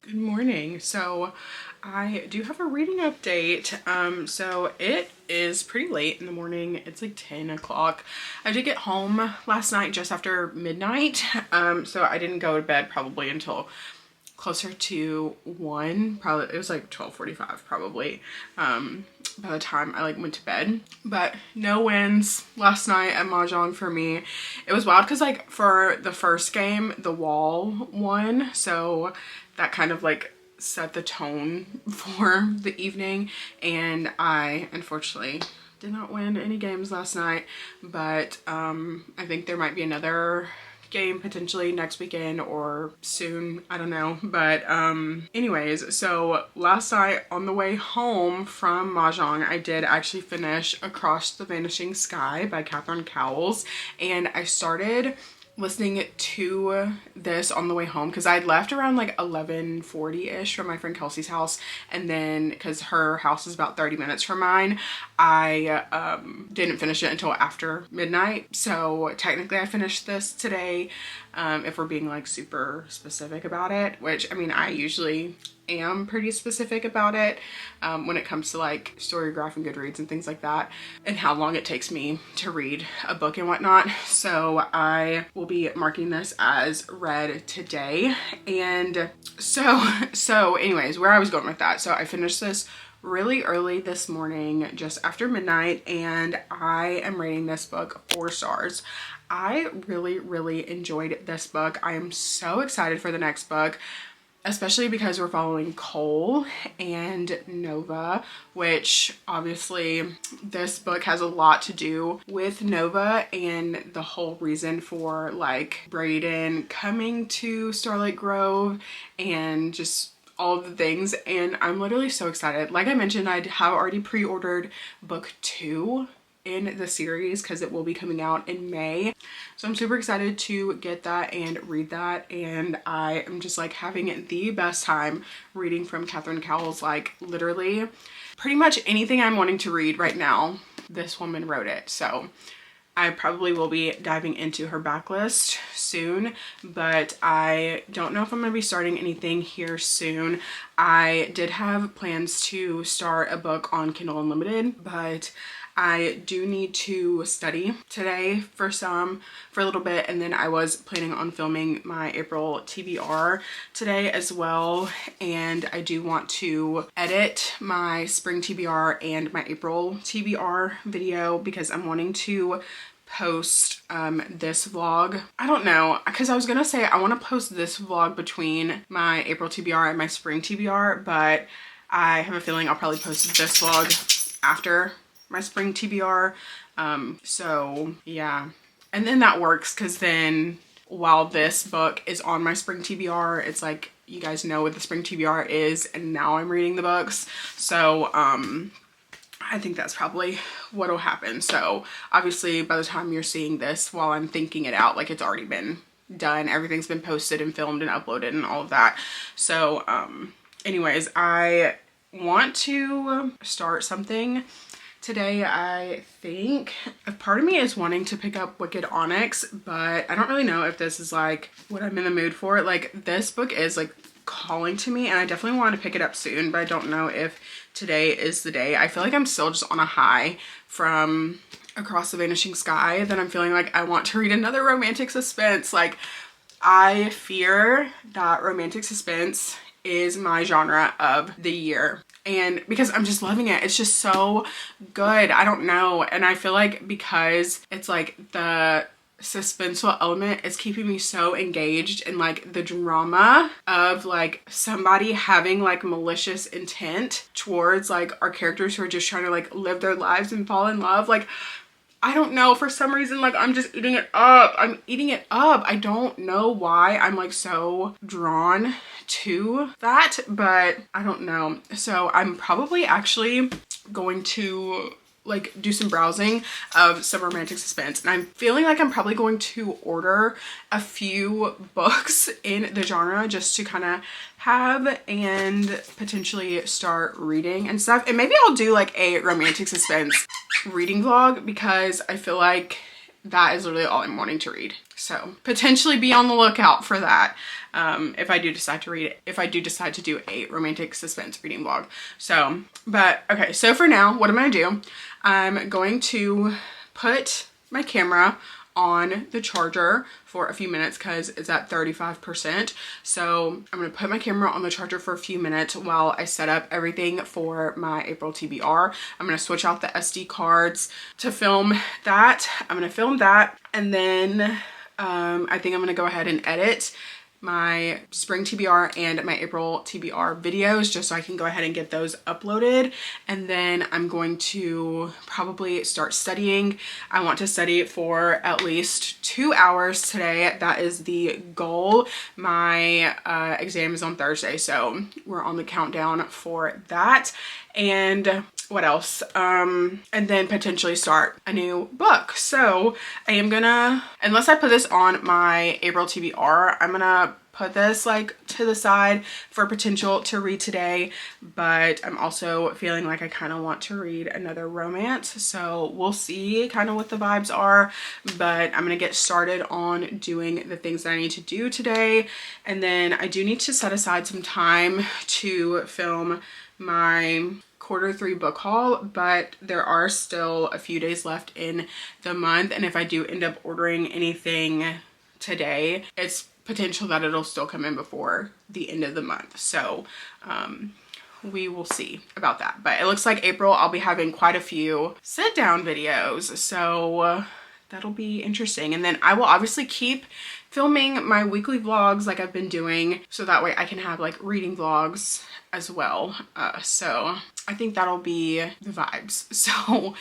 Good morning. So I do have a reading update. So it is pretty late in the morning. It's like 10 o'clock. I did get home last night just after midnight. So I didn't go to bed probably until closer to 1. Probably it was like 12:45 probably by the time I like went to bed. But no wins last night at Mahjong for me. It was wild because like for the first game the wall won, so that kind of like set the tone for the evening, and I unfortunately did not win any games last night. But I think there might be another game potentially next weekend or soon, I don't know. But anyways, so last night on the way home from Mahjong I did actually finish Across the Vanishing Sky by Catherine Cowles, and I started listening to this on the way home because I'd left around like 11:40ish from my friend Kelsey's house, and then because her house is about 30 minutes from mine, I didn't finish it until after midnight. So technically I finished this today, if we're being like super specific about it, which I mean I usually am pretty specific about it when it comes to like Storygraph and Goodreads and things like that, and how long it takes me to read a book and whatnot. So I will be marking this as read today. And so anyways, where I was going with that, so I finished this really early this morning, just after midnight, and I am rating this book 4 stars. I really enjoyed this book. I am so excited for the next book. especially because we're following Cole and Nova, which obviously this book has a lot to do with Nova and the whole reason for like Brayden coming to Starlight Grove and just all of the things. And I'm literally so excited. Like I mentioned, I have already pre-ordered book 2 in the series because it will be coming out in May. So I'm super excited to get that and read that. And I am just like having the best time reading from Catherine Cowles. Like literally pretty much anything I'm wanting to read right now, this woman wrote it. So I probably will be diving into her backlist soon, but I don't know if I'm going to be starting anything here soon. I did have plans to start a book on Kindle Unlimited, but I do need to study today for a little bit, and then I was planning on filming my April TBR today as well, and I do want to edit my spring TBR and my April TBR video because I'm wanting to post this vlog. I don't know, because I was gonna say I want to post this vlog between my April TBR and my spring TBR, but I have a feeling I'll probably post this vlog after my spring TBR. So yeah, and then that works because then while this book is on my spring TBR, it's like, you guys know what the spring TBR is, and now I'm reading the books. So I think that's probably what'll happen. So obviously by the time you're seeing this, while I'm thinking it out, like it's already been done, everything's been posted and filmed and uploaded and all of that. So anyways, I want to start something today. I think a part of me is wanting to pick up Wicked Onyx, but I don't really know if this is like what I'm in the mood for. Like this book is like calling to me and I definitely want to pick it up soon, but I don't know if today is the day. I feel like I'm still just on a high from Across the Vanishing Sky that I'm feeling like I want to read another romantic suspense. Like I fear that romantic suspense is my genre of the year, and because I'm just loving it, it's just so good. I don't know, and I feel like because it's like the suspenseful element is keeping me so engaged in like the drama of like somebody having like malicious intent towards like our characters who are just trying to like live their lives and fall in love. Like I don't know, for some reason, like I'm just eating it up. I'm eating it up. I don't know why I'm like so drawn to that, but I don't know. So I'm probably actually going to like do some browsing of some romantic suspense, and I'm feeling like I'm probably going to order a few books in the genre just to kind of have and potentially start reading and stuff. And maybe I'll do like a romantic suspense reading vlog because I feel like that is literally all I'm wanting to read. So potentially be on the lookout for that if I do decide to read it, if I do decide to do a romantic suspense reading vlog. So, but okay, so for now, what I'm gonna do, I'm going to put my camera on the charger for a few minutes because it's at 35%. So I'm going to put my camera on the charger for a few minutes while I set up everything for my April TBR. I'm going to switch out the SD cards to film that. I'm going to film that, and then I think I'm going to go ahead and edit my spring TBR and my April TBR videos just so I can go ahead and get those uploaded. And then I'm going to probably start studying. I want to study for at least 2 hours today. That is the goal. My exam is on Thursday, so we're on the countdown for that. And what else? And then potentially start a new book. So I am gonna, unless I put this on my April TBR, I'm gonna put this like to the side for potential to read today, but I'm also feeling like I kind of want to read another romance, so we'll see kind of what the vibes are. But I'm gonna get started on doing the things that I need to do today, and then I do need to set aside some time to film my Q3 book haul, but there are still a few days left in the month, and if I do end up ordering anything today, it's potential that it'll still come in before the end of the month. So we will see about that. But it looks like April I'll be having quite a few sit down videos, so that'll be interesting. And then I will obviously keep filming my weekly vlogs like I've been doing, so that way I can have like reading vlogs as well. So I think that'll be the vibes. So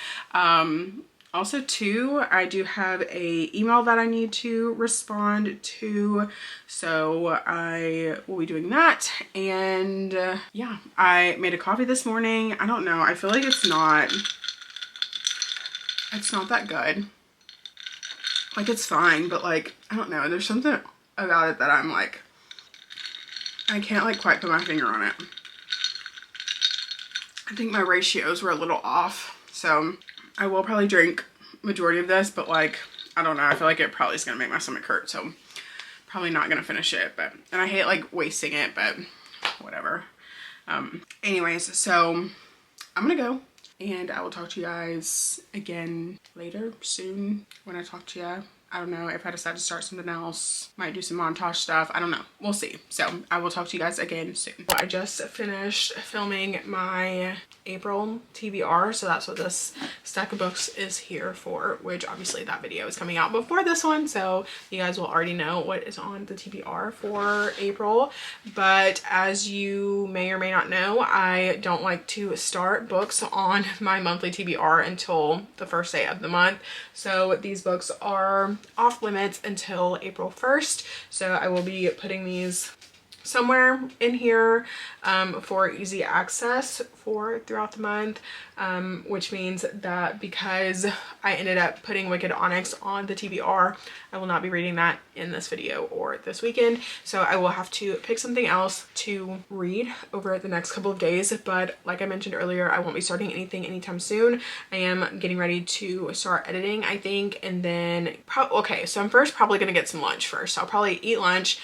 also too, I do have a email that I need to respond to, so I will be doing that. And yeah, I made a coffee this morning. I don't know, I feel like it's not that good. Like, it's fine, but like, I don't know, there's something about it that I'm like, I can't like quite put my finger on it. I think my ratios were a little off, so I will probably drink majority of this, but like, I don't know, I feel like it probably is gonna make my stomach hurt, so probably not gonna finish it. But, and I hate like wasting it, but whatever. Anyways, so I'm gonna go, and I will talk to you guys again later, soon, when I talk to you. I don't know if I decide to start something else, might do some montage stuff, I don't know, we'll see. So I will talk to you guys again soon. I just finished filming my April TBR, so that's what this stack of books is here for, which obviously that video is coming out before this one, so you guys will already know what is on the TBR for April. But as you may or may not know, I don't like to start books on my monthly TBR until the first day of the month, so these books are off limits until April 1st. So I will be putting these somewhere in here for easy access for throughout the month, which means that because I ended up putting Wicked Onyx on the TBR, I will not be reading that in this video or this weekend, so I will have to pick something else to read over the next couple of days. But like I mentioned earlier, I won't be starting anything anytime soon. I am getting ready to start editing, I think, and then okay, so I'm first probably gonna get some lunch first. I'll probably eat lunch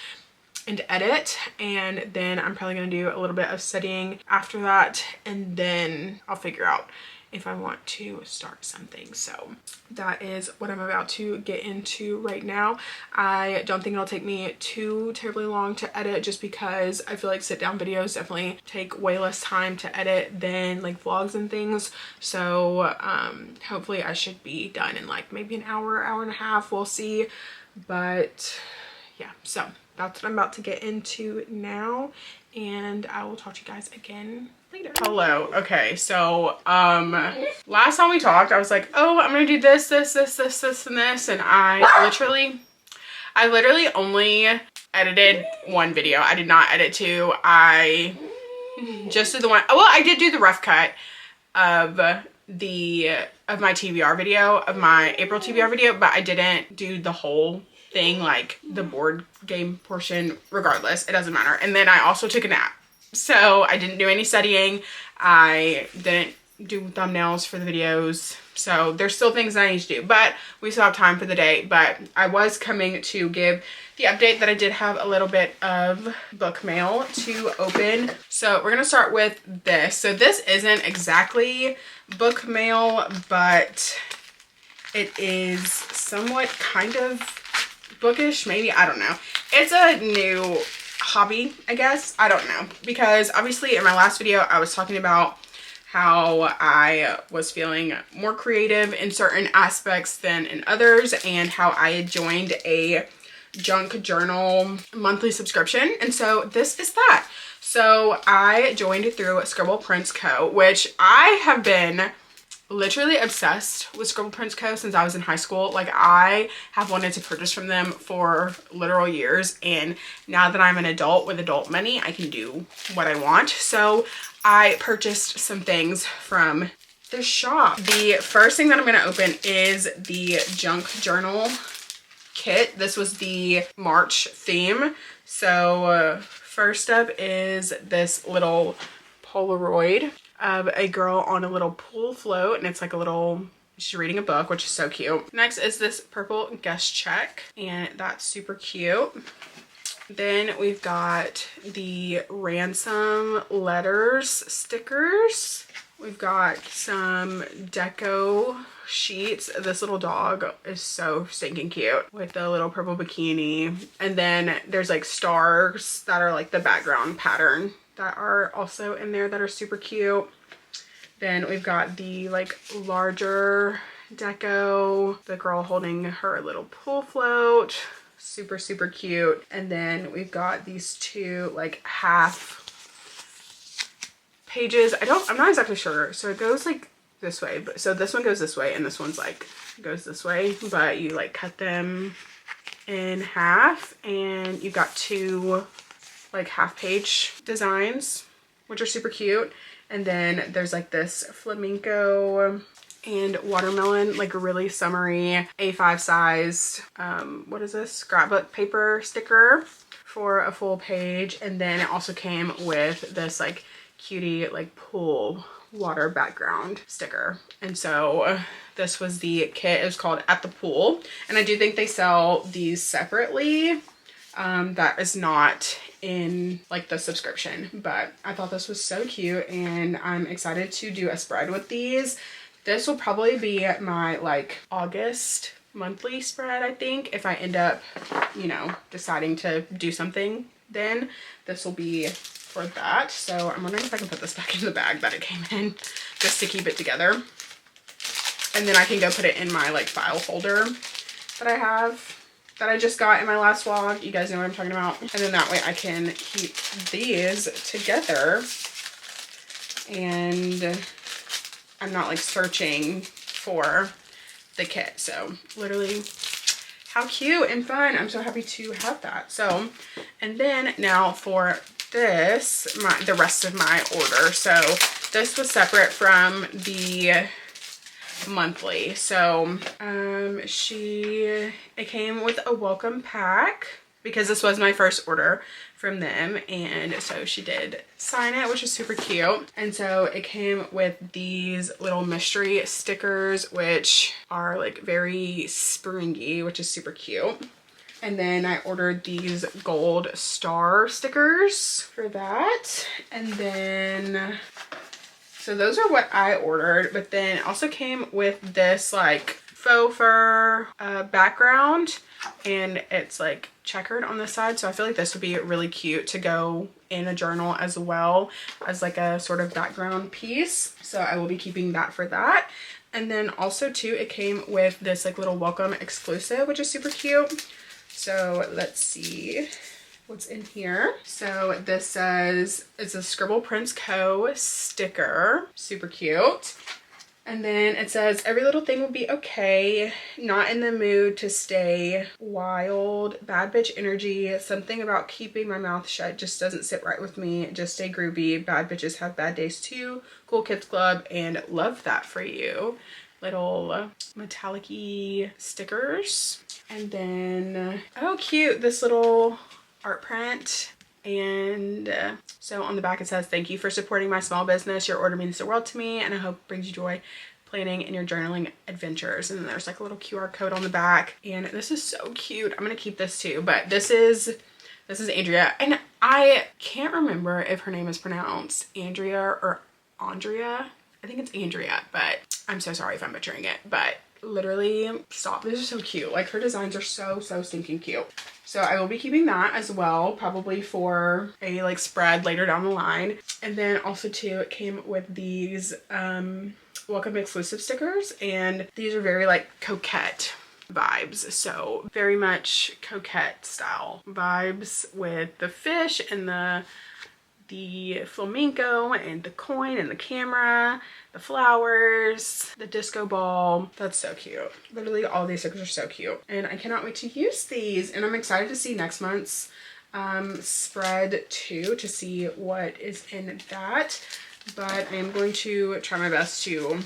and edit, and then I'm probably gonna do a little bit of studying after that, and then I'll figure out if I want to start something. So that is what I'm about to get into right now. I don't think it'll take me too terribly long to edit, just because I feel like sit down videos definitely take way less time to edit than like vlogs and things. So hopefully I should be done in like maybe an hour, hour and a half, we'll see. But yeah, so that's what I'm about to get into now, and I will talk to you guys again later. Hello. Okay, so last time we talked, I was like, oh, I'm gonna do this, and this, and I literally only edited one video. I did not edit two. I just did the one. Well, I did do the rough cut of my TBR video, of my April TBR video, but I didn't do the whole thing, like the board game portion. Regardless, it doesn't matter. And then I also took a nap, so I didn't do any studying. I didn't do thumbnails for the videos, so there's still things that I need to do, but we still have time for the day. But I was coming to give the update that I did have a little bit of book mail to open. So we're gonna start with this. So this isn't exactly book mail, but it is somewhat kind of bookish, maybe, I don't know. It's a new hobby, I guess, I don't know, because obviously in my last video I was talking about how I was feeling more creative in certain aspects than in others, and how I had joined a junk journal monthly subscription, and so this is that. So I joined it through Scribble Prints Co., which I have been literally obsessed with Scribble Prints Co. since I was in high school. Like, I have wanted to purchase from them for literal years, and now that I'm an adult with adult money, I can do what I want. So I purchased some things from the shop. The first thing that I'm going to open is the junk journal kit. This was the March theme. So first up is this little Polaroid of a girl on a little pool float, and it's like a little, she's reading a book, which is so cute. Next is this purple guest check, and that's super cute. Then we've got the ransom letters stickers. We've got some deco sheets. This little dog is so stinking cute with the little purple bikini. And then there's like stars that are like the background pattern that are also in there that are super cute. Then we've got the like larger deco, the girl holding her little pool float. Super, super cute. And then we've got these two like half pages. I'm not exactly sure. So it goes like this way, but so this one goes this way and this one's like goes this way, but you like cut them in half and you've got two like half page designs, which are super cute. And then there's like this flamenco and watermelon, like a really summery A5 sized, what is this? Scrapbook paper sticker for a full page. And then it also came with this like cutie like pool water background sticker. And so this was the kit. It was called At the Pool. And I do think they sell these separately. That is not in like the subscription, but I thought this was so cute and I'm excited to do a spread with these. This will probably be my like August monthly spread, I think, if I end up, you know, deciding to do something, then this will be for that. So I'm wondering if I can put this back in the bag that it came in just to keep it together. And then I can go put it in my like file folder that I have, that I just got in my last vlog. You guys know what I'm talking about. And then that way I can keep these together and I'm not like searching for the kit. So literally how cute and fun. I'm so happy to have that. So, and then now for this, the rest of my order. So this was separate from the monthly. So it came with a welcome pack because this was my first order from them, and so she did sign it, which is super cute. And so it came with these little mystery stickers, which are like very springy, which is super cute. And then I ordered these gold star stickers for that. And then so those are what I ordered, but then it also came with this like faux fur background, and it's like checkered on the side. So I feel like this would be really cute to go in a journal as well as like a sort of background piece. So I will be keeping that for that. And then also too, it came with this like little welcome exclusive, which is super cute. So let's see what's in here. So this says it's a Scribble Prints Co. sticker, super cute. And then it says every little thing will be okay, not in the mood to stay wild, bad bitch energy, something about keeping my mouth shut just doesn't sit right with me, just stay groovy, bad bitches have bad days too, cool kids club, and love that for you. Little metallic-y stickers. And then, oh cute, this little art print. And so on the back it says, thank you for supporting my small business. Your order means the world to me and I hope it brings you joy planning in your journaling adventures. And then there's like a little QR code on the back. And this is so cute. I'm going to keep this too. But this is Andrea. And I can't remember if her name is pronounced Andrea or Andrea. I think it's Andrea, but I'm so sorry if I'm butchering it. But literally, stop. These are so cute. Like her designs are so stinking cute. So I will be keeping that as well, probably for a like spread later down the line. And then also too, it came with these welcome exclusive stickers, and these are very like coquette vibes. So very much coquette style vibes with the fish and the flamenco and the coin and the camera, the flowers, the disco ball. That's so cute. Literally all these stickers are so cute and I cannot wait to use these, and I'm excited to see next month's spread too, to see what is in that. But I am going to try my best to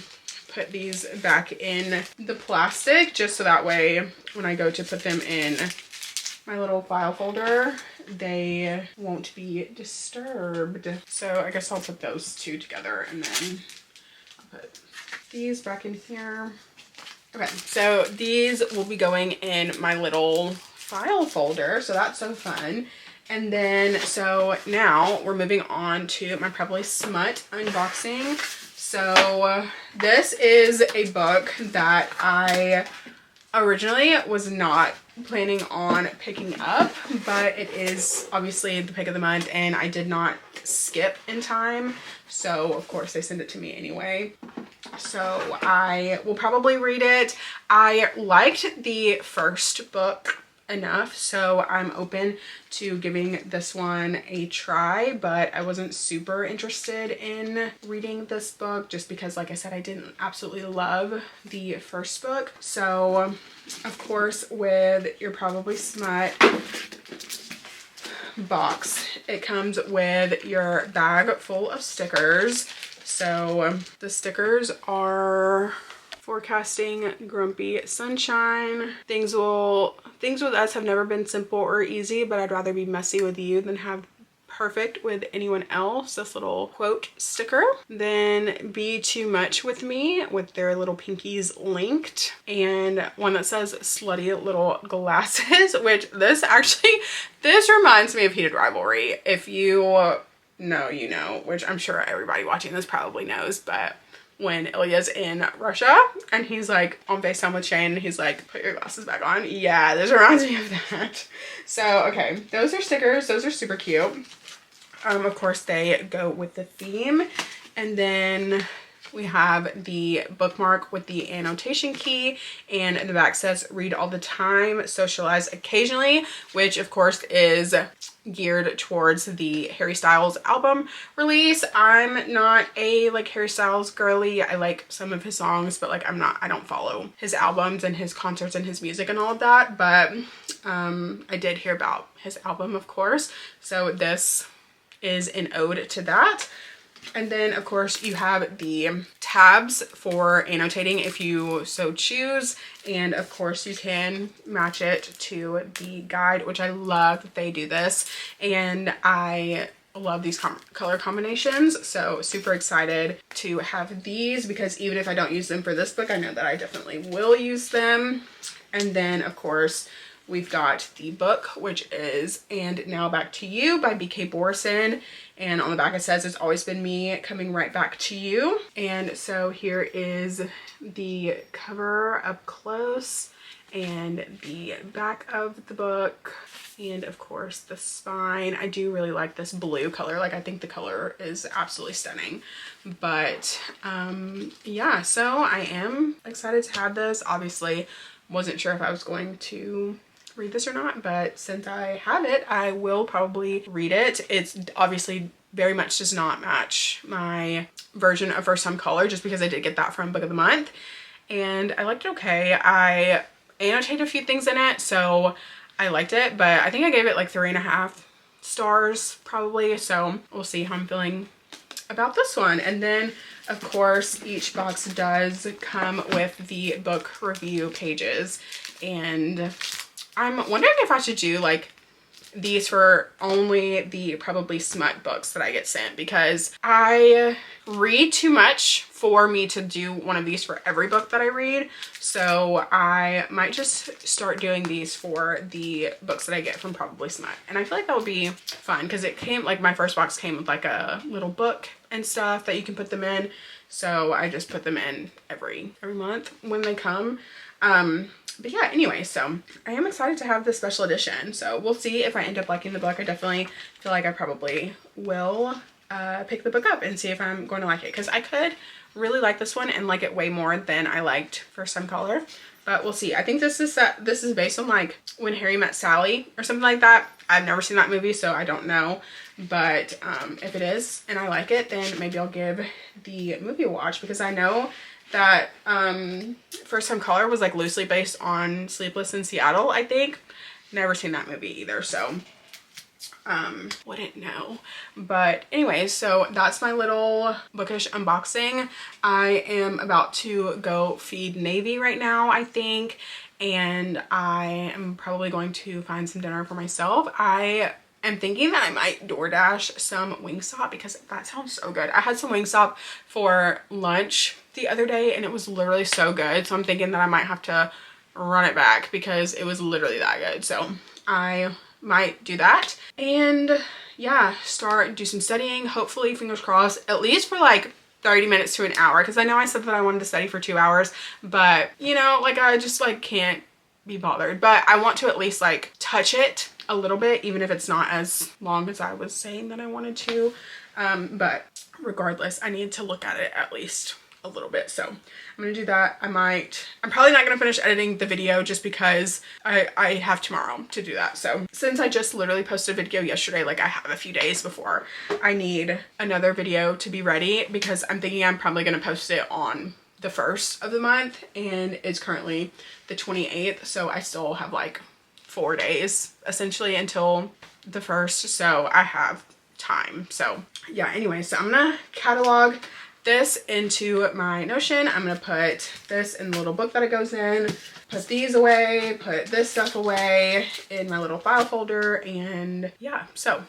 put these back in the plastic just so that way when I go to put them in my little file folder, they won't be disturbed. So I guess I'll put those two together and then I'll put these back in here. Okay, so these will be going in my little file folder, so that's so fun. And then so now we're moving on to my Probably Smut unboxing. So this is a book that I originally was not planning on picking up, but it is obviously the pick of the month and I did not skip in time, so of course they send it to me anyway. So I will probably read it. I liked the first book enough, so I'm open to giving this one a try, but I wasn't super interested in reading this book just because, like I said, I didn't absolutely love the first book. So of course, with your Probably Smut box, it comes with your bag full of stickers. So the stickers are forecasting grumpy sunshine. Things with us have never been simple or easy, but I'd rather be messy with you than have perfect with anyone else. This little quote sticker. Then Be Too Much With Me with their little pinkies linked, and one that says slutty little glasses, which this reminds me of Heated Rivalry. If you know, you know, which I'm sure everybody watching this probably knows, but when Ilya's in Russia and he's like on FaceTime with Shane and he's like, put your glasses back on. Yeah, this reminds me of that. So, okay, those are stickers. Those are super cute. Of course, they go with the theme. And then we have the bookmark with the annotation key, and the back says read all the time, socialize occasionally, which of course is geared towards the Harry Styles album release. I'm not a like Harry Styles girly. I like some of his songs, but like I don't follow his albums and his concerts and his music and all of that, but I did hear about his album, of course, so this is an ode to that. And then of course you have the tabs for annotating if you so choose, and of course you can match it to the guide, which I love that they do this, and I love these color combinations, so super excited to have these, because even if I don't use them for this book, I know that I definitely will use them. And then of course we've got the book, which is And Now Back to You by B.K. Borison. And on the back it says, it's always been me coming right back to you. And so here is the cover up close and the back of the book. And of course the spine. I do really like this blue color. Like, I think the color is absolutely stunning. But yeah, so I am excited to have this. Obviously wasn't sure if I was going to read this or not, but since I have it, I will probably read it. It's obviously very much does not match my version of First Time Caller, just because I did get that from Book of the Month, and I liked it okay. I annotated a few things in it, so I liked it, but I think I gave it like 3.5 stars probably, so we'll see how I'm feeling about this one. And then of course each box does come with the book review pages, and I'm wondering if I should do like these for only the Probably Smut books that I get sent, because I read too much for me to do one of these for every book that I read. So I might just start doing these for the books that I get from Probably Smut, and I feel like that would be fun, because it came, like, my first box came with like a little book and stuff that you can put them in, so I just put them in every month when they come. But yeah, anyway, so I am excited to have this special edition, so we'll see if I end up liking the book. I definitely feel like I probably will pick the book up and see if I'm going to like it, because I could really like this one and like it way more than I liked First Time Caller, but we'll see. I think this is based on like When Harry Met Sally or something like that. I've never seen that movie, so I don't know, but if it is and I like it, then maybe I'll give the movie a watch, because I know that First Time Caller was like loosely based on Sleepless in Seattle, I think. Never seen that movie either, so wouldn't know. But anyway, so that's my little Bookish unboxing. I am about to go feed Navy right now, I think, and I am probably going to find some dinner for myself. I am thinking that I might DoorDash some Wingstop, because that sounds so good. I had some Wingstop for lunch the other day and it was literally so good, so I'm thinking that I might have to run it back because it was literally that good. So I might do that, and yeah, do some studying, hopefully, fingers crossed, at least for like 30 minutes to an hour, because I know I said that I wanted to study for 2 hours, but you know, like, I just like can't be bothered. But I want to at least like touch it a little bit, even if it's not as long as I was saying that I wanted to, but regardless, I need to look at it at least a little bit. So I'm gonna do that. I'm probably not gonna finish editing the video just because I have tomorrow to do that. So since I just literally posted a video yesterday, like I have a few days before I need another video to be ready, because I'm thinking I'm probably gonna post it on the 1st of the month, and it's currently the 28th. So I still have like 4 days essentially until the 1st. So I have time. So yeah, anyway, so I'm gonna catalog this into my Notion. I'm gonna put this in the little book that it goes in, put these away, put this stuff away in my little file folder, and yeah, so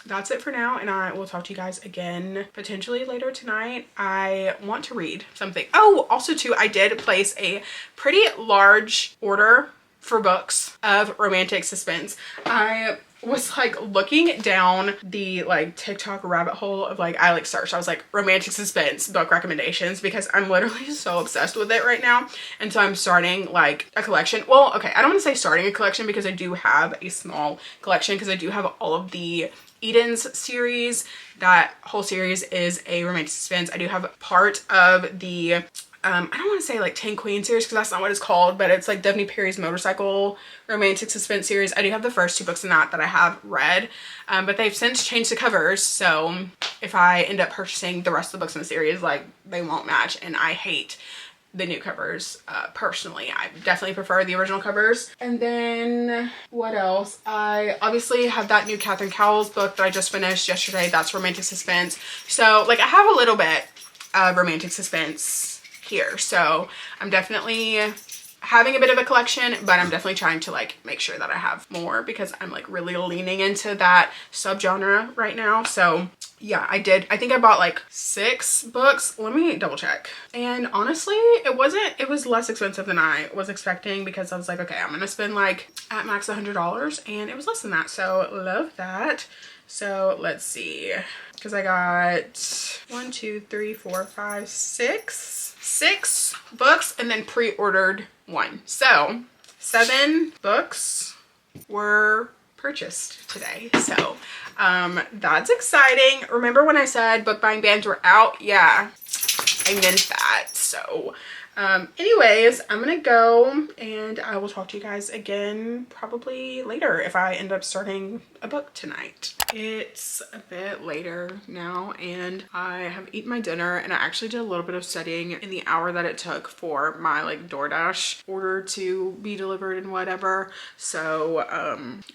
that's it for now, and I will talk to you guys again potentially later tonight. I want to read something. Oh, also too, I did place a pretty large order for books of romantic suspense. I was like looking down the like TikTok rabbit hole of like, I like searched, I was like romantic suspense book recommendations, because I'm literally so obsessed with it right now. And so I'm starting like a collection. Well, okay, I don't want to say starting a collection, because I do have a small collection, because I do have all of the Eden's series. That whole series is a romantic suspense. I do have part of the I don't want to say like 10 Queen series, because that's not what it's called, but it's like Daphne Perry's motorcycle romantic suspense series. I do have the first 2 books in that I have read, but they've since changed the covers. So if I end up purchasing the rest of the books in the series, like they won't match, and I hate the new covers. Personally, I definitely prefer the original covers. And then what else? I obviously have that new Catherine Cowles book that I just finished yesterday. That's romantic suspense. So like I have a little bit of romantic suspense here. So I'm definitely having a bit of a collection, but I'm definitely trying to like make sure that I have more, because I'm like really leaning into that subgenre right now. So yeah, I think I bought like 6 books. Let me double check. And honestly, it was less expensive than I was expecting, because I was like, okay, I'm gonna spend like at max $100, and it was less than that. So love that. So let's see, because I got 1, 2, 3, 4, 5, 6 books, and then pre-ordered 1. So 7 books were purchased today. So that's exciting. Remember when I said book buying bans were out? Yeah, I meant that. So anyways, I'm gonna go, and I will talk to you guys again probably later if I end up starting a book tonight. It's a bit later now, and I have eaten my dinner, and I actually did a little bit of studying in the hour that it took for my like DoorDash order to be delivered and whatever. So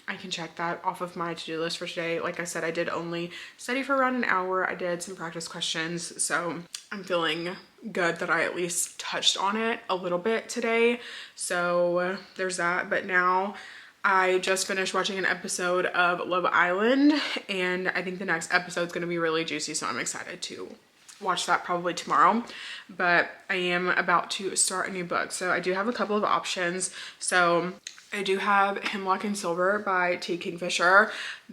I can check that off of my to-do list for today. Like I said, I did only study for around an hour. I did some practice questions, so I'm feeling good that I at least touched on it a little bit today. So there's that. But now I just finished watching an episode of Love Island, and I think the next episode is going to be really juicy, so I'm excited to watch that probably tomorrow. But I am about to start a new book, so I do have a couple of options. So I do have Hemlock and Silver by T. Kingfisher.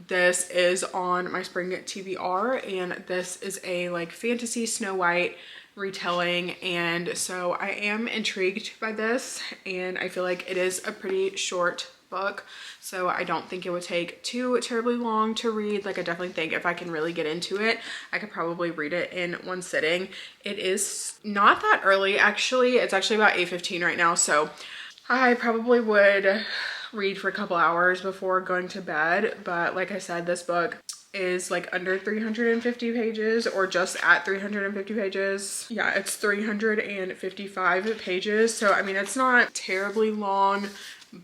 This is on my spring TBR, and this is a like fantasy Snow White retelling, and so I am intrigued by this, and I feel like it is a pretty short book, so I don't think it would take too terribly long to read. Like I definitely think if I can really get into it, I could probably read it in one sitting. It is not that early actually. It's actually about 8:15 right now, so I probably would read for a couple hours before going to bed. But like I said, this book is like under 350 pages, or just at 350 pages. Yeah, it's 355 pages. So I mean, it's not terribly long,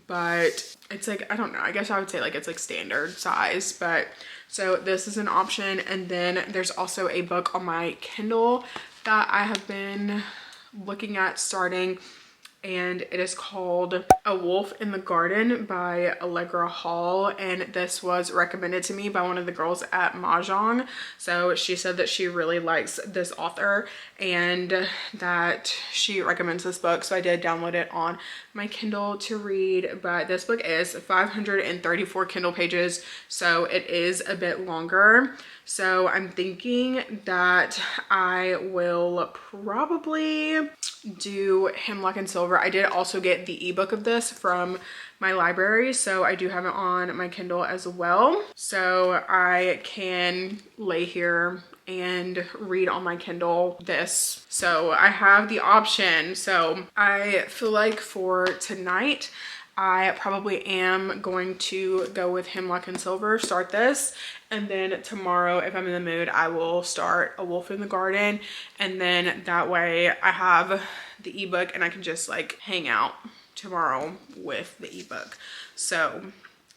but it's like, I don't know, I guess I would say like it's like standard size. But so this is an option. And then there's also a book on my Kindle that I have been looking at starting, and it is called A Wolf in the Garden by Allegra Hall, and this was recommended to me by one of the girls at Mahjong. So she said that she really likes this author and that she recommends this book, so I did download it on my Kindle to read. But this book is 534 Kindle pages, so it is a bit longer. So I'm thinking that I will probably do Hemlock and Silver. I did also get the ebook of this from my library, so I do have it on my Kindle as well, so I can lay here and read on my Kindle this. So I have the option. So I feel like for tonight, I probably am going to go with Hemlock and Silver, start this, and then tomorrow, if I'm in the mood, I will start A Wolf in the Garden, and then that way I have the ebook and I can just like hang out tomorrow with the ebook. So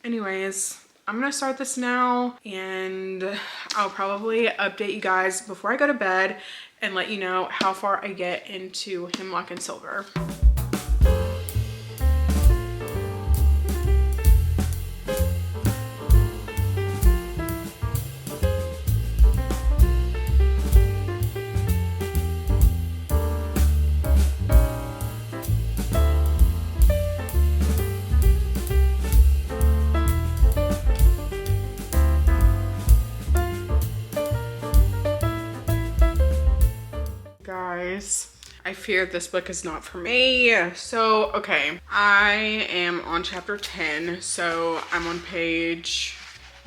anyways, I'm gonna start this now, and I'll probably update you guys before I go to bed and let you know how far I get into Hemlock and Silver. Guys, I fear this book is not for me. So, okay, I am on chapter 10. So I'm on page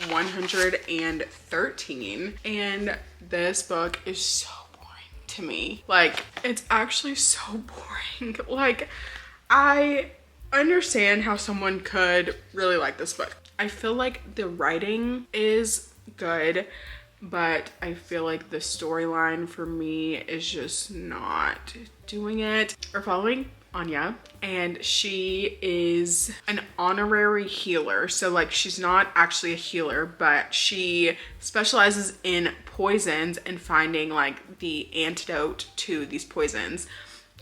113. And this book is so boring to me. Like, it's actually so boring. Like, I understand how someone could really like this book. I feel like the writing is good, but I feel like the storyline for me is just not doing it. We're following Anya, and she is an honorary healer. So like, she's not actually a healer, but she specializes in poisons and finding like the antidote to these poisons.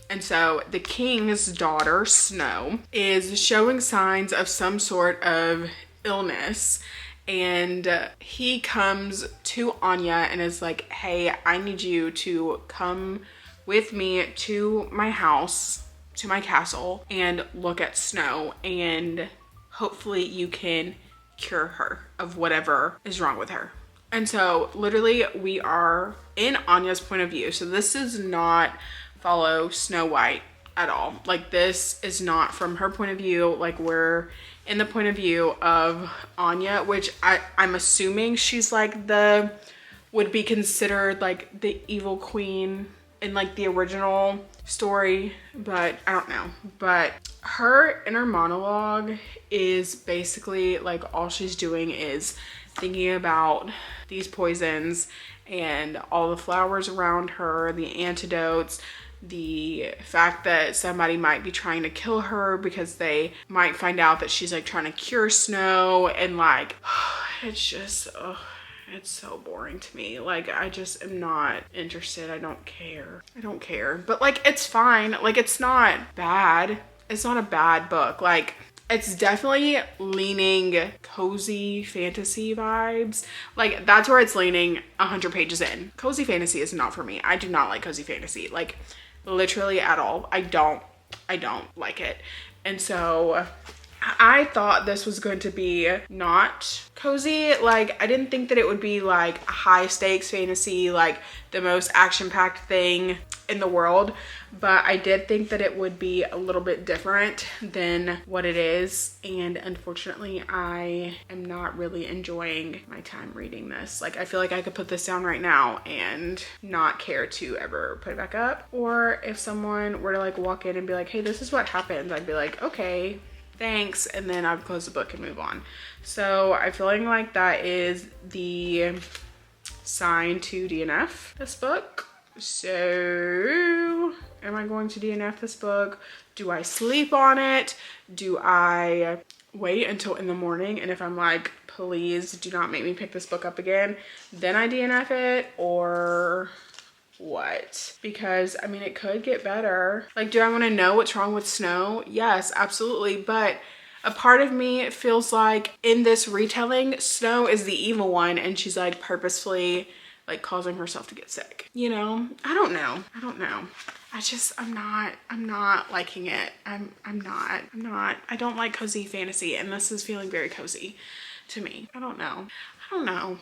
And so the king's daughter, Snow, is showing signs of some sort of illness. And he comes to Anya and is like, hey, I need you to come with me to my house, to my castle, and look at Snow, and hopefully you can cure her of whatever is wrong with her. And so literally we are in Anya's point of view. So this does not follow Snow White at all. Like, this is not from her point of view. Like, we're in the point of view of Anya, which I'm assuming she's like would be considered like the evil queen in like the original story, but I don't know. But her inner monologue is basically like all she's doing is thinking about these poisons and all the flowers around her, the antidotes, the fact that somebody might be trying to kill her because they might find out that she's like trying to cure Snow, and like, it's just, it's so boring to me. Like, I just am not interested. I don't care. But like, it's fine. Like, it's not bad. It's not a bad book. Like, it's definitely leaning cozy fantasy vibes. Like, that's where it's leaning 100 pages in. Cozy fantasy is not for me. I do not like cozy fantasy. Like, literally at all. I don't like it. And so I thought this was going to be not cozy. Like, I didn't think that it would be like high stakes fantasy, like the most action-packed thing in the world, but I did think that it would be a little bit different than what it is, and unfortunately I am not really enjoying my time reading this. Like, I feel like I could put this down right now and not care to ever put it back up, or if someone were to like walk in and be like, hey, this is what happened, I'd be like, okay, thanks, and then I'd close the book and move on. So I'm feeling like that is the sign to DNF this book. So am I going to DNF this book? Do I sleep on it? Do I wait until in the morning, and if I'm like, please do not make me pick this book up again, then I DNF it, or what? Because I mean, it could get better. Like, do I want to know what's wrong with Snow? Yes, absolutely. But a part of me feels like in this retelling, Snow is the evil one, and she's like purposefully like causing herself to get sick, you know? I don't know. I'm not liking it. I don't like cozy fantasy, and this is feeling very cozy to me. I don't know.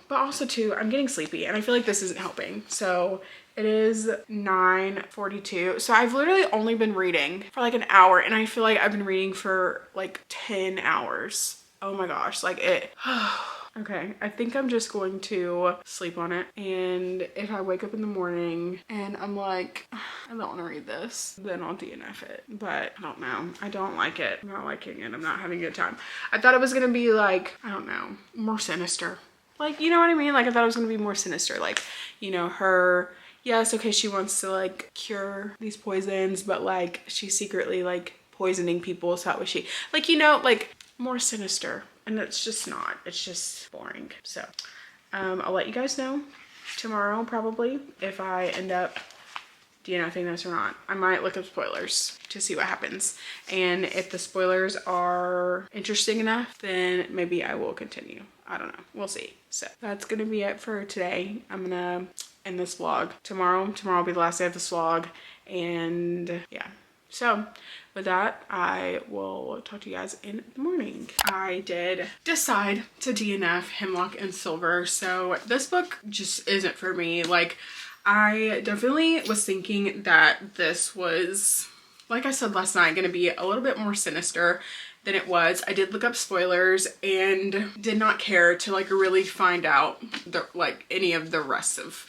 But also too, I'm getting sleepy, and I feel like this isn't helping. So it is 9:42. So I've literally only been reading for like an hour, and I feel like I've been reading for like 10 hours. Oh my gosh, like it, Okay, I think I'm just going to sleep on it. And if I wake up in the morning and I'm like, I don't want to read this, then I'll DNF it. But I don't know. I don't like it. I'm not liking it. I'm not having a good time. I thought it was going to be like, I don't know, more sinister. Like, you know what I mean? Like, I thought it was going to be more sinister. Like, you know, her, yes, okay, she wants to like cure these poisons, but like she's secretly like poisoning people. So that was she. Like, you know, like more sinister. And it's just not. It's just boring. So I'll let you guys know tomorrow probably if I end up DNFing this or not. I might look up spoilers to see what happens. And if the spoilers are interesting enough, then maybe I will continue. I don't know. We'll see. So that's going to be it for today. I'm going to end this vlog tomorrow. Tomorrow will be the last day of this vlog. And yeah. So with that, I will talk to you guys in the morning. I did decide to DNF Hemlock and Silver. So this book just isn't for me. Like, I definitely was thinking that this was, like I said last night, going to be a little bit more sinister than it was. I did look up spoilers and did not care to like really find out like any of the rest of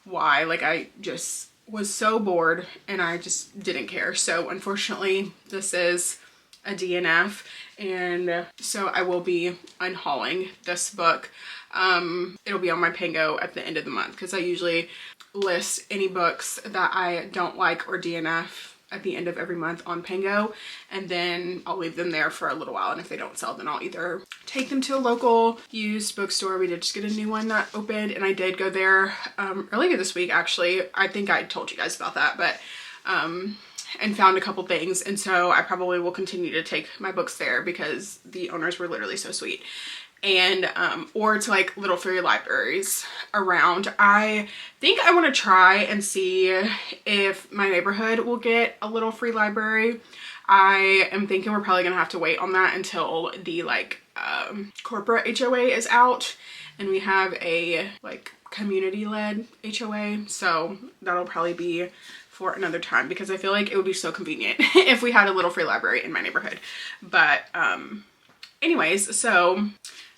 why. Like, I just was so bored and I just didn't care. So unfortunately this is a DNF, and so I will be unhauling this book. It'll be on my Pango at the end of the month because I usually list any books that I don't like or DNF at the end of every month on Pango, and then I'll leave them there for a little while, and if they don't sell, then I'll either take them to a local used bookstore. We did just get a new one that opened, and I did go there earlier this week actually. I think I told you guys about that, but and found a couple things, and so I probably will continue to take my books there because the owners were literally so sweet. And or to like little free libraries around. I think I want to try and see if my neighborhood will get a little free library. I am thinking we're probably gonna have to wait on that until the like corporate HOA is out and we have a like community-led HOA, so that'll probably be for another time because I feel like it would be so convenient if we had a little free library in my neighborhood. But anyways, so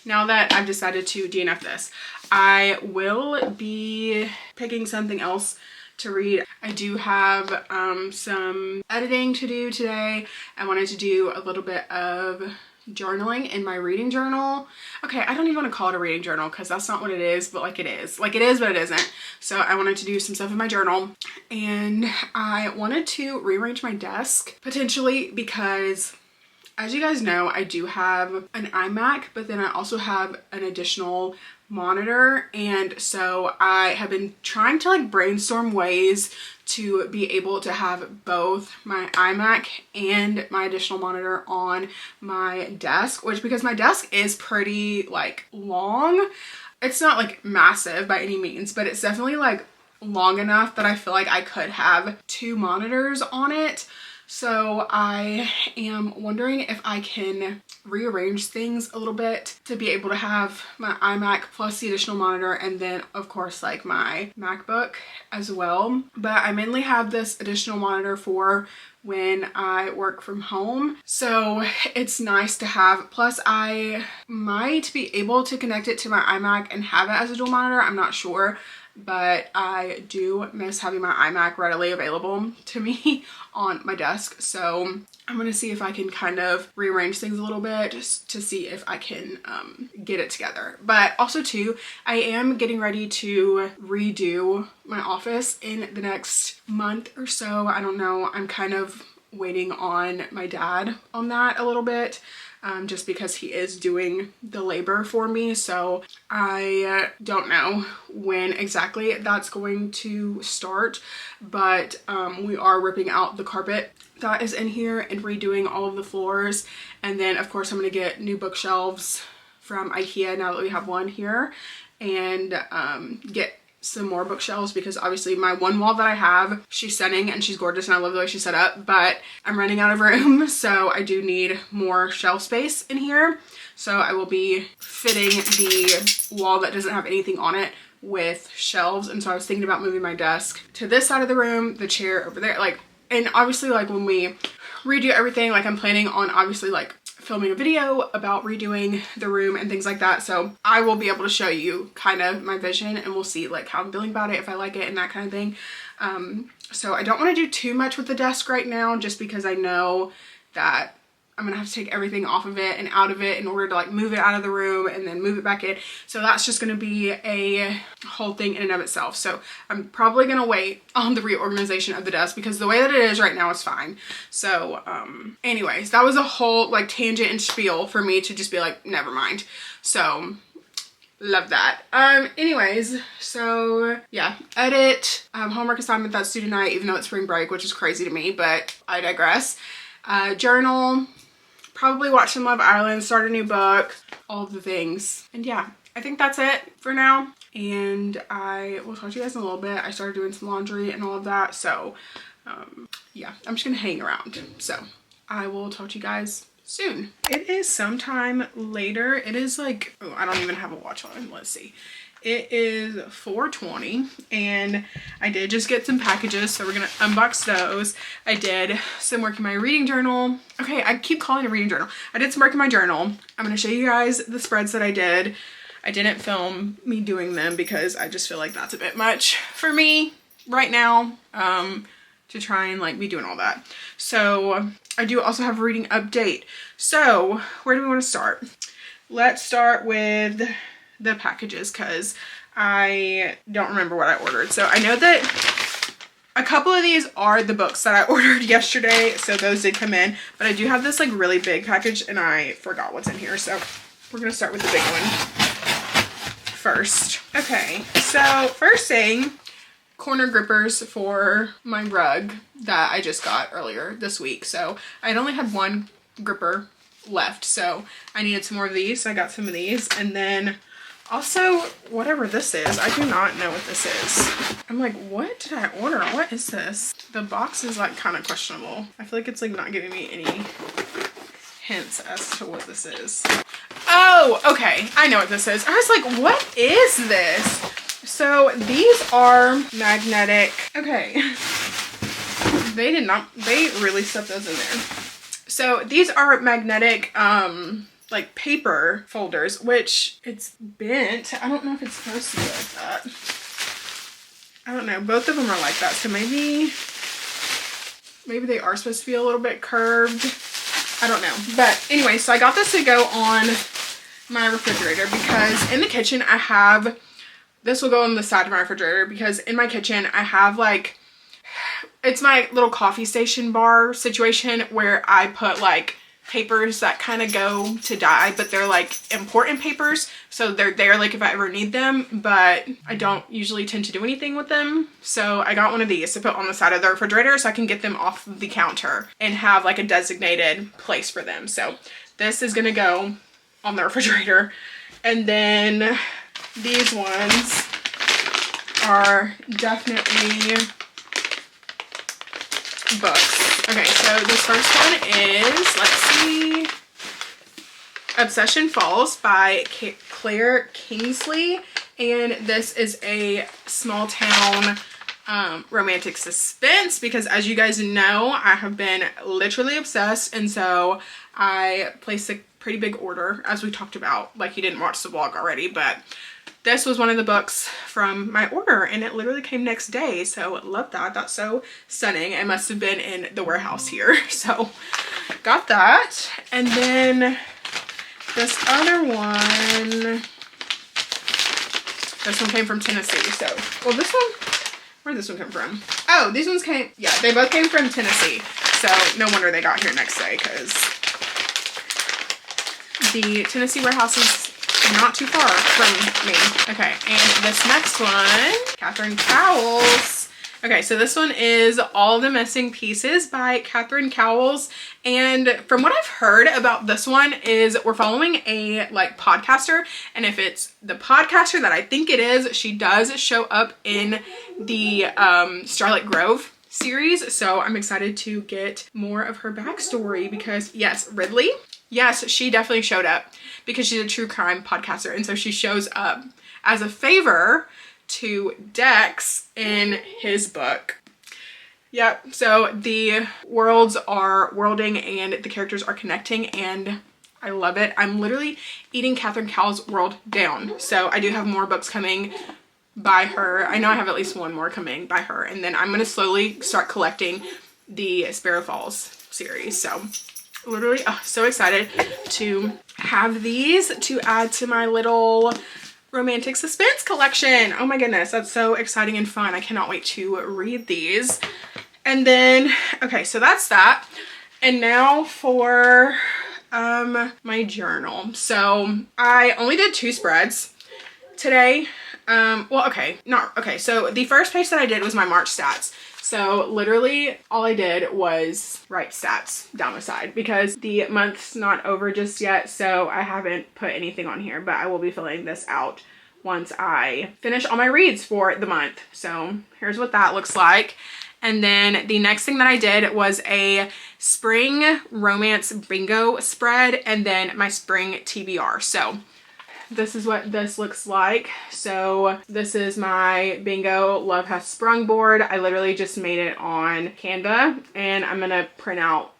now that I've decided to DNF this, I will be picking something else to read. I do have some editing to do today. I wanted to do a little bit of journaling in my reading journal. Okay, I don't even want to call it a reading journal because that's not what it is, but like it is. Like it is, but it isn't. So I wanted to do some stuff in my journal, and I wanted to rearrange my desk potentially because, as you guys know, I do have an iMac, but then I also have an additional monitor. And so I have been trying to like brainstorm ways to be able to have both my iMac and my additional monitor on my desk, which, because my desk is pretty like long. It's not like massive by any means, but it's definitely like long enough that I feel like I could have two monitors on it. So I am wondering if I can rearrange things a little bit to be able to have my iMac plus the additional monitor, and then of course like my MacBook as well. But I mainly have this additional monitor for when I work from home, so it's nice to have. Plus I might be able to connect it to my iMac and have it as a dual monitor, I'm not sure. But I do miss having my iMac readily available to me on my desk. So I'm gonna see if I can kind of rearrange things a little bit just to see if I can get it together. But also too, I am getting ready to redo my office in the next month or so. I don't know, I'm kind of waiting on my dad on that a little bit. Just because he is doing the labor for me. So I don't know when exactly that's going to start, but we are ripping out the carpet that is in here and redoing all of the floors. And then of course I'm going to get new bookshelves from IKEA now that we have one here, and get some more bookshelves because obviously my one wall that I have, she's stunning and she's gorgeous and I love the way she's set up, but I'm running out of room, so I do need more shelf space in here. So I will be fitting the wall that doesn't have anything on it with shelves. And so I was thinking about moving my desk to this side of the room, the chair over there, like, and obviously like when we redo everything, like I'm planning on obviously like filming a video about redoing the room and things like that. So I will be able to show you kind of my vision, and we'll see like how I'm feeling about it, if I like it and that kind of thing. So I don't want to do too much with the desk right now, just because I know that I'm gonna have to take everything off of it and out of it in order to like move it out of the room and then move it back in. So that's just gonna be a whole thing in and of itself. So I'm probably gonna wait on the reorganization of the desk, because the way that it is right now is fine. So anyways, that was a whole like tangent and spiel for me to just be like, never mind. So love that. Anyways, so yeah, edit, homework assignment that's due tonight, even though it's spring break, which is crazy to me, but I digress. Journal, probably watch some Love Island, start a new book, all of the things. And yeah, I think that's it for now. And I will talk to you guys in a little bit. I started doing some laundry and all of that. So yeah, I'm just gonna hang around. So I will talk to you guys soon. It is sometime later. It is like, oh, I don't even have a watch on. Let's see. It is 4:20 and I did just get some packages, so we're gonna unbox those. I did some work in my reading journal. Okay, I keep calling it a reading journal. I did some work in my journal. I'm gonna show you guys the spreads that I did. I didn't film me doing them because I just feel like that's a bit much for me right now, to try and like be doing all that. So I do also have a reading update. So where do we want to start? Let's start with the packages, because I don't remember what I ordered. So I know that a couple of these are the books that I ordered yesterday, so those did come in, but I do have this like really big package and I forgot what's in here. So we're gonna start with the big one first. Okay, so first thing, corner grippers for my rug that I just got earlier this week. So I only had one gripper left, so I needed some more of these, so I got some of these. And then also, whatever this is, I do not know what this is. I'm like, what did I order? What is this? The box is like kind of questionable. I feel like it's like not giving me any hints as to what this is. Oh, okay. I know what this is. I was like, what is this? So these are magnetic. Okay. They really stuffed those in there. So these are magnetic, like paper folders, which it's bent. I don't know if it's supposed to be like that. I don't know. Both of them are like that. So maybe they are supposed to be a little bit curved. I don't know. But anyway, so I got this to go on my refrigerator, because in the kitchen I have, this will go on the side of my refrigerator, because in my kitchen I have like, it's my little coffee station bar situation where I put like papers that kind of go to die, but they're like important papers, so they're there like if I ever need them, but I don't usually tend to do anything with them. So I got one of these to put on the side of the refrigerator so I can get them off the counter and have like a designated place for them. So this is gonna go on the refrigerator. And then these ones are definitely books. Okay, so this first one is, let's see, Obsession Falls by Claire Kingsley. And this is a small town romantic suspense, because as you guys know, I have been literally obsessed. And so I placed a pretty big order, as we talked about, like you didn't watch the vlog already, but this was one of the books from my order and it literally came next day. So love that. That's so stunning. It must have been in the warehouse here. So got that. And then this other one, this one came from Tennessee. So, well, this one, where did this one come from? Oh, these ones came, yeah, they both came from Tennessee. So no wonder they got here next day, because the Tennessee warehouse is not too far from me. Okay, and this next one, Catherine Cowles. Okay, so this one is All the Missing Pieces by Catherine Cowles. And from what I've heard about this one is we're following a like podcaster, and if it's the podcaster that I think it is, she does show up in the Starlight Grove series. So I'm excited to get more of her backstory, because yes, Ridley, yes, she definitely showed up because she's a true crime podcaster. And so she shows up as a favor to Dex in his book. Yep, so the worlds are worlding and the characters are connecting, and I love it. I'm literally eating Catherine Cowell's world down. So I do have more books coming by her. I know I have at least one more coming by her. And then I'm going to slowly start collecting the Sparrow Falls series. So literally so excited to have these to add to my little romantic suspense collection. Oh my goodness, that's so exciting and fun. I cannot wait to read these. And then, okay, so that's that. And now for my journal. So I only did 2 spreads today. So the first page that I did was my March stats. So literally all I did was write stats down the side because the month's not over just yet. So I haven't put anything on here, but I will be filling this out once I finish all my reads for the month. So here's what that looks like. And then the next thing that I did was a spring romance bingo spread and then my spring TBR. So this is what this looks like. So this is my bingo Love Has Sprung board. I literally just made it on Canva and I'm gonna print out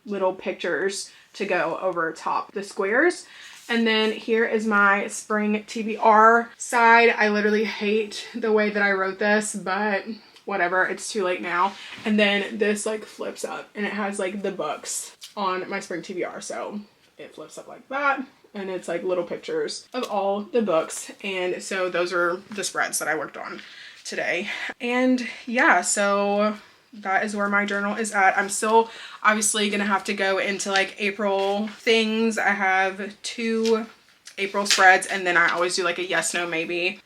little pictures to go over top the squares. And then here is my spring TBR side. I literally hate the way that I wrote this, but whatever, it's too late now. And then this like flips up and it has like the books on my spring TBR. So it flips up like that. And it's like little pictures of all the books. And so those are the spreads that I worked on today. And yeah, so that is where my journal is at. I'm still obviously gonna have to go into like April things. I have 2 April spreads and then I always do like a yes, no, maybe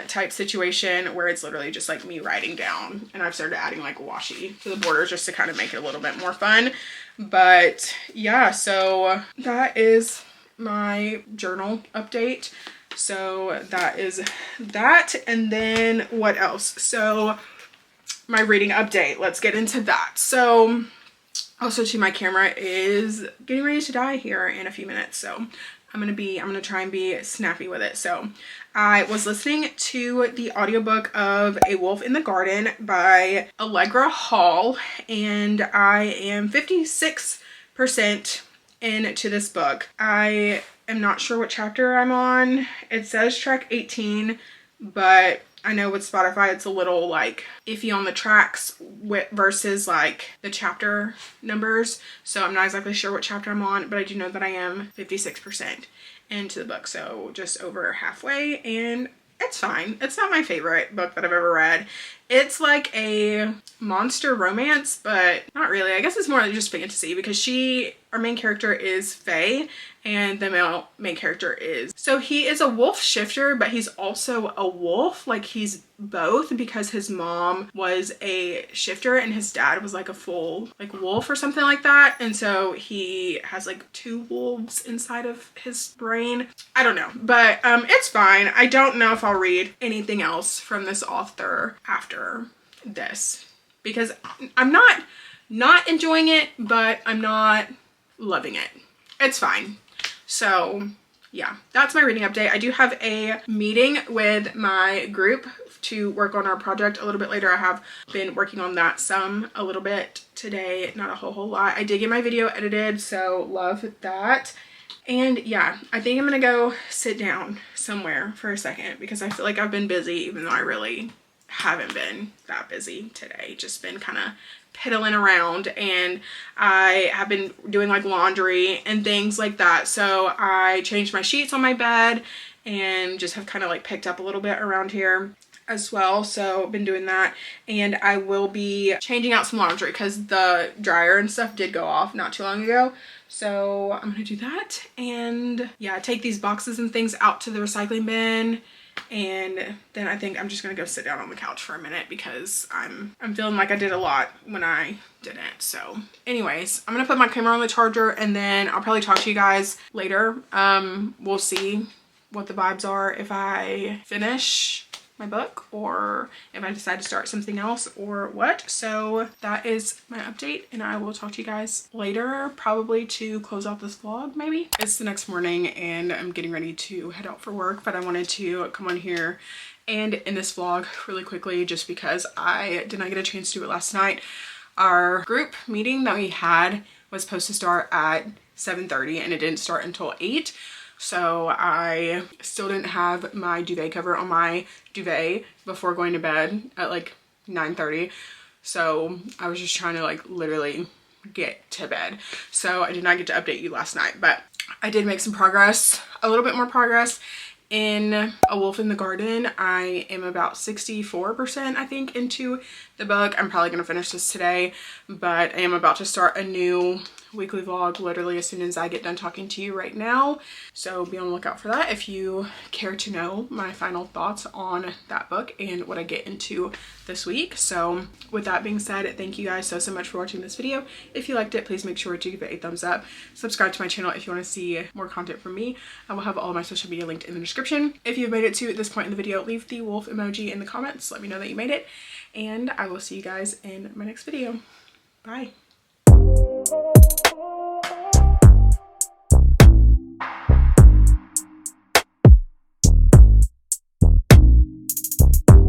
type situation where it's literally just like me writing down. And I've started adding like washi to the borders just to kind of make it a little bit more fun. But yeah, so that is my journal update. So that is that. And then what else? So my reading update, let's get into that. So also too, my camera is getting ready to die here in a few minutes. So I'm gonna try and be snappy with it. So I was listening to the audiobook of A Wolf in the Garden by Allegra Hall, and I am 56% into this book. I am not sure what chapter I'm on. It says track 18, but I know with Spotify it's a little like iffy on the tracks versus like the chapter numbers. So I'm not exactly sure what chapter I'm on, but I do know that I am 56% into the book. So just over halfway, and it's fine. It's not my favorite book that I've ever read. It's like a monster romance, but not really. I guess it's more just fantasy because our main character is Faye and the main character is, so he is a wolf shifter, but he's also a wolf. Like he's both because his mom was a shifter and his dad was like a full like wolf or something like that. And so he has like 2 wolves inside of his brain. I don't know, but it's fine. I don't know if I'll read anything else from this author after this because I'm not enjoying it, but I'm not loving it. It's fine. So yeah, that's my reading update. I do have a meeting with my group to work on our project a little bit later. I have been working on that a little bit today, not a whole lot. I did get my video edited, so love that. And yeah, I think I'm gonna go sit down somewhere for a second because I feel like I've been busy even though I really haven't been that busy today. Just been kind of piddling around, and I have been doing like laundry and things like that. So I changed my sheets on my bed and just have kind of like picked up a little bit around here as well. So been doing that, and I will be changing out some laundry because the dryer and stuff did go off not too long ago. So I'm gonna do that, and yeah, take these boxes and things out to the recycling bin. And then I think I'm just gonna go sit down on the couch for a minute because I'm feeling like I did a lot when I didn't. So anyways, I'm gonna put my camera on the charger and then I'll probably talk to you guys later. We'll see what the vibes are if I finish my book or if I decide to start something else or what. So that is my update, and I will talk to you guys later, probably to close out this vlog maybe. It's the next morning and I'm getting ready to head out for work, but I wanted to come on here and in this vlog really quickly just because I did not get a chance to do it last night. Our group meeting that we had was supposed to start at 7:30 and it didn't start until 8. So I still didn't have my duvet cover on my duvet before going to bed at like 9:30. So I was just trying to like literally get to bed. So I did not get to update you last night, but I did make some progress, a little bit more progress in A Wolf in the Garden. I am about 64% I think into the book. I'm probably gonna finish this today, but I am about to start a new weekly vlog literally as soon as I get done talking to you right now. So be on the lookout for that if you care to know my final thoughts on that book and what I get into this week. So with that being said, thank you guys so much for watching this video. If you liked it, please make sure to give it a thumbs up. Subscribe to my channel if you want to see more content from me. I will have all my social media linked in the description. If you've made it to this point in the video, leave the wolf emoji in the comments. Let me know that you made it, and I will see you guys in my next video. Bye.